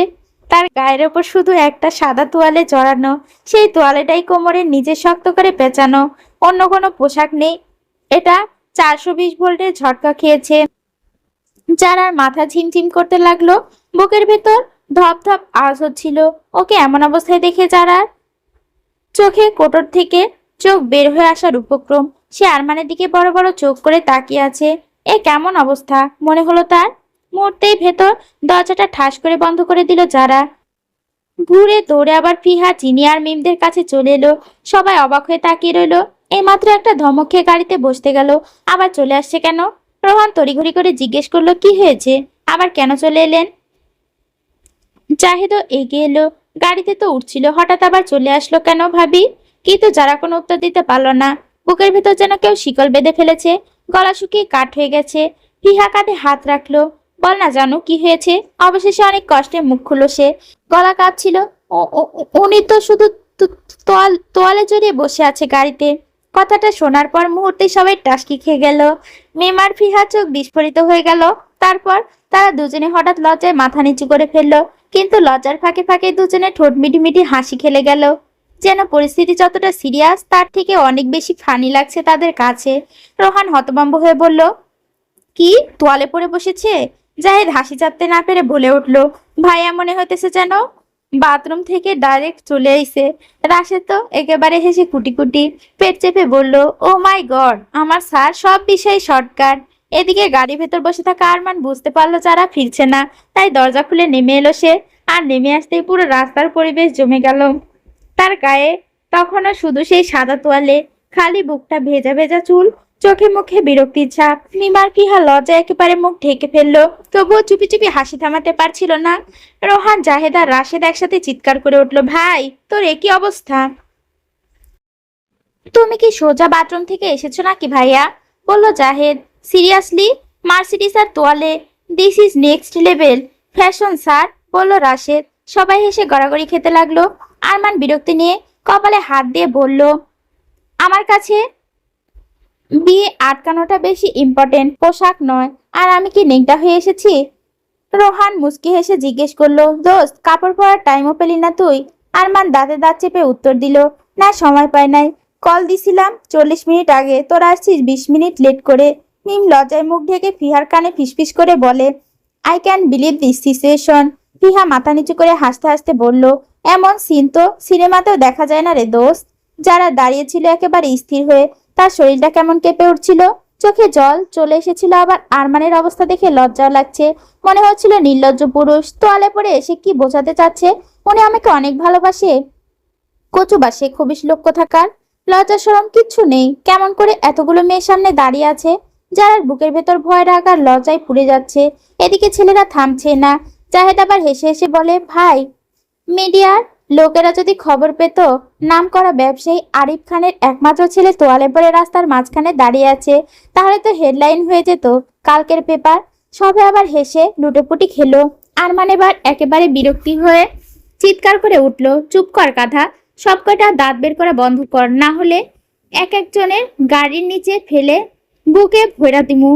তার গায়ের ওপর শুধু একটা সাদা তোয়ালে জড়ানো, সেই তোয়ালেটাই কোমরের নিচে শক্ত করে পেঁচানো, অন্য কোনো পোশাক নেই। এটা 420 ভোল্টের ঝটকা খেয়েছে। যারার মাথা ঝিমঝিম করতে লাগলো, বুকের ভেতর ধপ ধপ আওয়াজ হচ্ছিল। ওকে এমন অবস্থায় দেখে যারার চোখে কোটর থেকে চোখ বের হয়ে আসার উপক্রম। সে আরমানের দিকে বড় বড় চোখ করে তাকিয়ে আছে। এ কেমন অবস্থা মনে হলো তার। মুহূর্তেই ভেতর দরজাটা ঠাস করে বন্ধ করে দিল যারা। ঘুরে দৌড়ে আবার ফিহা, চিনি আর মিমদের কাছে চলে এলো। সবাই অবাক হয়ে তাকিয়ে রইলো। এইমাত্র একটা ধমক খেয়ে গাড়িতে বসতে গেল, আবার চলে আসছে কেন? রোহান তড়িঘড়ি করে জিজ্ঞেস করলো, কি হয়েছে, আবার কেন চলে এলেন? জাহিদও এগিয়ে এলো। গাড়িতে তো উঠছিল, হঠাৎ আবার চলে আসলো কেন ভাবি? কিন্তু যারা কোনো উত্তর দিতে পারলো না। বুকের ভেতর যেন কেউ শিকল বেঁধে ফেলেছে, গলা শুকিয়ে কাঠ হয়ে গেছে। ফিহা কাঁধে হাত রাখলো। বল না জানু, কি হয়েছে? অবশেষে অনেক কষ্টে মুখ খুললো সে। গলা কাঁপছিল। উনি তো শুধু তোয়ালে জড়িয়ে বসে আছে গাড়িতে। কথাটা শোনার পর মুহূর্তে সবাই টাসকি খেয়ে গেল। মিম আর ফিহা চোখ বিস্ফোরিত হয়ে গেল। তারপর তারা দুজনে হঠাৎ লজ্জায় মাথা নিচু করে ফেললো। কিন্তু লজ্জার ফাঁকে ফাঁকে দুজনে ঠোঁট মিটিমিটি হাসি খেলে গেল। যেন পরিস্থিতি যতটা সিরিয়াস তার থেকে অনেক বেশি ফানি লাগছে তাদের কাছে। রোহান হতভম্ব হয়ে বলল, কি তোয়ালে পড়ে বসেছে? জাহিদ হাসি চাপতে না পেরে বলে উঠল, ভাইয়া মনে হইতেছে যেন বাথরুম থেকে ডাইরেক্ট চলে আইছে। রাশেদ তো একেবারে হেসে কুটি কুটি পেট চেপে বলল, ও মাই গড, আমার স্যার সব বিষয়ে শর্টকাট। এদিকে গাড়ির ভেতর বসে থাকা আরমান বুঝতে পারলো যারা ফিরছে না, তাই দরজা খুলে নেমে এলো সে। আর নেমে আসতেই পুরো রাস্তার পরিবেশ জমে গেল। তার গায়ে তখনও শুধু সেই সাদা তোয়ালে, খালি বুকটা ভেজা ভেজা চুল, চোখে মুখে বিরক্তির ছাপ। মিমার ফিহা লজ্জা একেবারে মুখ ঢেকে ফেললো, তবুও চুপি চুপি হাসি থামাতে পারছিল না। রোহান, জাহেদ আর রাশেদ একসাথে চিৎকার করে উঠলো, ভাই তোর একই অবস্থা? তুমি কি সোজা বাথরুম থেকে এসেছো নাকি ভাইয়া? বললো জাহেদ। সিরিয়াসলি? মার্সিডিস আর তোয়ালে, this is next level fashion sir, বললো রাশেদ। সবাই হেসে গড়াগড়ি খেতে লাগলো। আরমান বিরক্তি নিয়ে কপালে হাত দিয়ে বলল, আমার কাছে বিয়ে আটকানোটা বেশি ইম্পর্টেন্ট, পোশাক নয়। আর আমি কি নেংটা হয়ে এসেছি? রোহান মুচকি হেসে জিজ্ঞেস করলো, দোস্ত কাপড় পরার টাইমও পেলি না তুই? আরমান দাঁতে দাঁত চেপে উত্তর দিল, না সময় পাই নাই। কল দিছিলাম 40 মিনিট আগে, তোরা আসছিস 20 মিনিট লেট করে। মিম লজ্জায় মুখ ঢেকে ফিহার কানে ফিসফিস করে বলে, I can believe this situation. ফিহা মাথা নিচু করে হাসতে হাসতে বলল, এমন সিন তো সিনেমাতেও দেখা যায় না রে দোস্ত। যারা দাঁড়িয়েছিল একেবারে স্থির হয়ে, তার শরীরটা কেমন কেঁপে উঠছিল, চোখে জল চলে এসেছিল। আবার আরমানের অবস্থা দেখে লজ্জাও লাগছে। মনে হচ্ছিল নির্লজ্জ পুরুষ তোয়ালে পড়ে এসে কি বোঝাতে চাচ্ছে, উনি আমাকে অনেক ভালোবাসে। কচু বাসে খবিশ লোক কোথাকার। লজ্জা শরম কিচ্ছু নেই, কেমন করে এতগুলো মেয়ের সামনে দাঁড়িয়ে আছে। যারার বুকের ভেতর ভয় রাগ আর লজ্জায় পুড়ে যাচ্ছে। এদিকে ছেলেরা থামছে না। জাহেদ আবার হেসে হেসে বলে, ভাই মিডিয়ার লোকেরা যদি খবর পেত নামকরা ব্যবসায়ী আরিফ খানের একমাত্র ছেলে তোয়ালে পরে রাস্তার মাঝখানে দাঁড়িয়ে আছে, তাহলে তো হেডলাইন হয়ে যেত কালকের পেপার। সবে আবার হেসে লুটোপুটি খেলো। আরমান এবার একেবারে বিরক্তি হয়ে চিৎকার করে উঠল, চুপ কর গাধা, সব কয়টা দাঁত বের করা বন্ধ কর, না হলে এক একজনের গাড়ির নিচে ফেলে বুকে ভৈরা দিমু।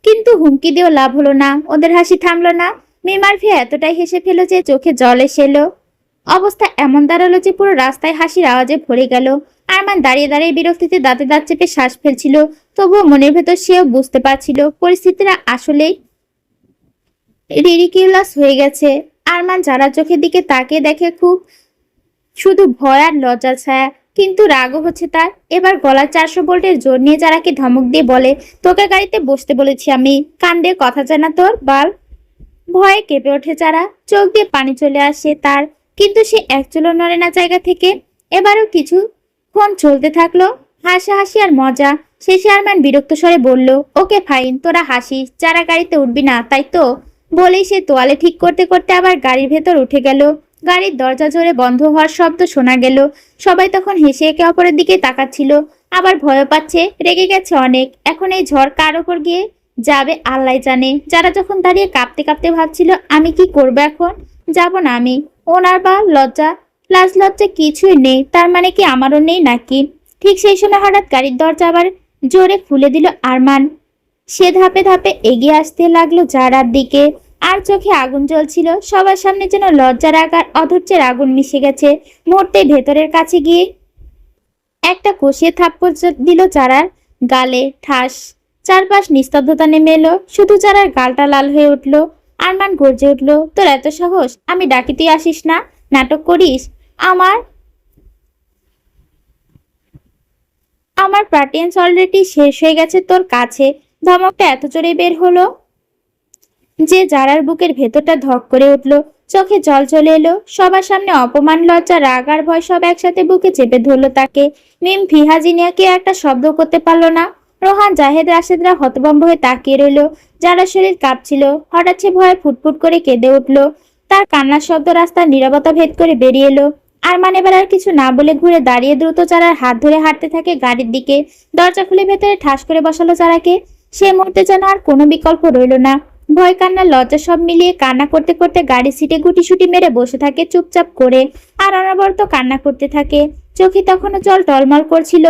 কিন্তু হুমকি দিয়েও লাভ হলো না, ওদের হাসি থামলো না। মিমার ফিয়া এতটাই হেসে ফেলো যে চোখে জল এসে এলো। অবস্থা এমন দাঁড়ালো যে পুরো রাস্তায় হাসির আওয়াজে ভরে গেল। আরমান দাঁড়িয়ে দাঁড়িয়ে বিরক্তিতে দাঁতে দাঁত চেপে শ্বাস ফেলছিল। তবুও মনের ভেতর সেও বুঝতে পারছিল পরিস্থিতিটা আসলেই রিডিকিউলাস হয়ে গেছে। আরমান যারা চোখের দিকে তাকিয়ে দেখে খুব শুধু ভয় আর লজ্জার ছায়া, কিন্তু রাগও হচ্ছে তার। এবার গলার 400 ভোল্টের জোর নিয়ে যারাকে ধমক দিয়ে বলে, তোকে গাড়িতে বসতে বলেছি আমি, কাণ্ডে কথা জানা তোর বাল। ভয়ে কেঁপে ওঠে যারা, চোখ দিয়ে পানি চলে আসে তার, কিন্তু সে একচুলও নড়ে না জায়গা থেকে। এবারও কিছুক্ষণ চলতে থাকলো হাসাহাসি আর মজা। শেষে আরমান বিরক্ত স্বরে বলল, ওকে ফাইন, তোরা হাসিস, যারা গাড়িতে উঠবি না তাই তো? বলেই সে তোয়ালে ঠিক করতে করতে আবার গাড়ির ভেতর উঠে গেল। গাড়ির দরজা জোরে বন্ধ হওয়ার শব্দ শোনা গেল। সবাই তখন হেসে একে অপরের দিকে তাকাচ্ছিল, আবার ভয় পাচ্ছে, রেগে গেছে অনেক। এখন এই ঝড় কার ওপর গিয়ে যাবে আল্লাহ জানে। যারা যখন দাঁড়িয়ে কাঁপতে কাঁপতে ভাবছিল, আমি কি করবো এখন, যাব না আমি। ওনার বা লজ্জা লাজ লজ্জা কিছুই নেই, তার মানে কি আমারও নেই নাকি? ঠিক সেই সময় হঠাৎ গাড়ির দরজা আবার জোরে খুলে দিল আরমান। সে ধাপে ধাপে এগিয়ে আসতে লাগলো জারার দিকে, আর চোখে আগুন জ্বলছিল। সবার সামনে যেন লজ্জা রাগ আর অধৈর্যের আগুন মিশে গেছে। মুহূর্তে ভেতরের কাছে গিয়ে একটা কষিয়ে থাপ্পড় দিল জারার গালে, ঠাস। চারপাশ নিস্তব্ধতা নেমে এলো, শুধু যারার গালটা লাল হয়ে উঠলো। আরমান গর্জে উঠলো, তোর এত সাহস, আমি ডাকি তুই আসিস না, নাটক করিস? আমার আমার প্রাটিয়েন্স অলরেডি শেষ হয়ে গেছে তোর কাছে। ধমকটা এত জোরে বের হলো যে যারার বুকের ভেতরটা ধক করে উঠল, চোখে জল চলে এলো। সবার সামনে অপমান, লজ্জা, রাগ আর ভয় সব একসাথে বুকে চেপে ধরলো তাকে। মিম, ফিহা, জিনিয়াকে একটা শব্দ করতে পারলো না। রোহান, জাহেদ, রাশেদরা হতভম্ব হয়ে তাকিয়ে রইল। যারা শরীর কাঁপছিল, হঠাৎ সে ভয়ে ফুটফুট করে কেঁদে উঠল। তার কান্নার শব্দ রাস্তার নীরবতা ভেদ করে বেরিয়ে এলো। আরমান এবার আর কিছু না বলে ঘুরে দাঁড়িয়ে দ্রুত চারার হাত ধরে হাঁটতে থাকে গাড়ির দিকে। দরজা খুলে ভেতরে ঠাস করে বসালো চারাকে। সে মুহূর্তে যেন আর কোনো বিকল্প রইল না। ভয়, কান্না, লজ্জা সব মিলিয়ে কান্না করতে করতে গাড়ির সিটে গুটিসুটি মেরে বসে থাকে চুপচাপ করে। আর অনবরত কান্না করতে থাকে। চোখে তখনও জল টলমল করছিল।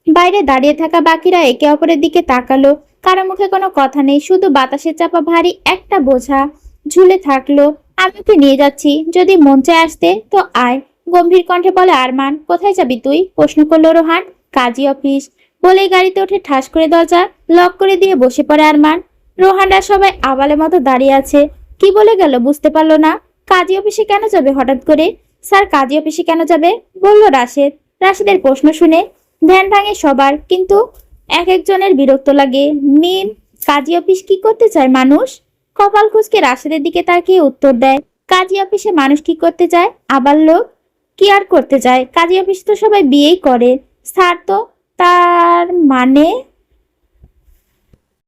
বাইরে দাঁড়িয়ে থাকা বাকিরা একে অপরের দিকে তাকালো। কারো মুখে কোনো কথা নেই, শুধু বাতাসে চাপা ভারী একটা বোঝা ঝুলে থাকলো। আমি ওকে নিয়ে যাচ্ছি, যদি মন চায় আসতে তো আয়, গম্ভীর কণ্ঠে বলে আরমান। কোথায় যাবি তুই? প্রশ্ন করলো রোহান। কাজী অফিস, বলেই গাড়িতে উঠে ঠাস করে দরজা লক করে দিয়ে বসে পড়ে আরমান। রোহানরা সবাই আবালের মতো দাঁড়িয়ে আছে। কি বলে গেল বুঝতে পারলো না। কাজী অফিসে কেন যাবে হঠাৎ করে? স্যার, কাজী অফিসে কেন যাবে? বলল রাশেদ। রাশেদের প্রশ্ন শুনে ধ্যান ভাঙে সবার, কিন্তু এক একজনের বিরক্ত লাগে। মিম, কাজী অফিস কি করতে চায় মানুষ? কপাল কুঁচকে রাশেদের দিকে তাকিয়ে উত্তর দেয়, কাজী অফিসে মানুষ কি করতে চায়? আবার লোক কি আর করতে চায়? কাজী অফিস তো সবাই বিয়েই করে স্যার। তো তার মানে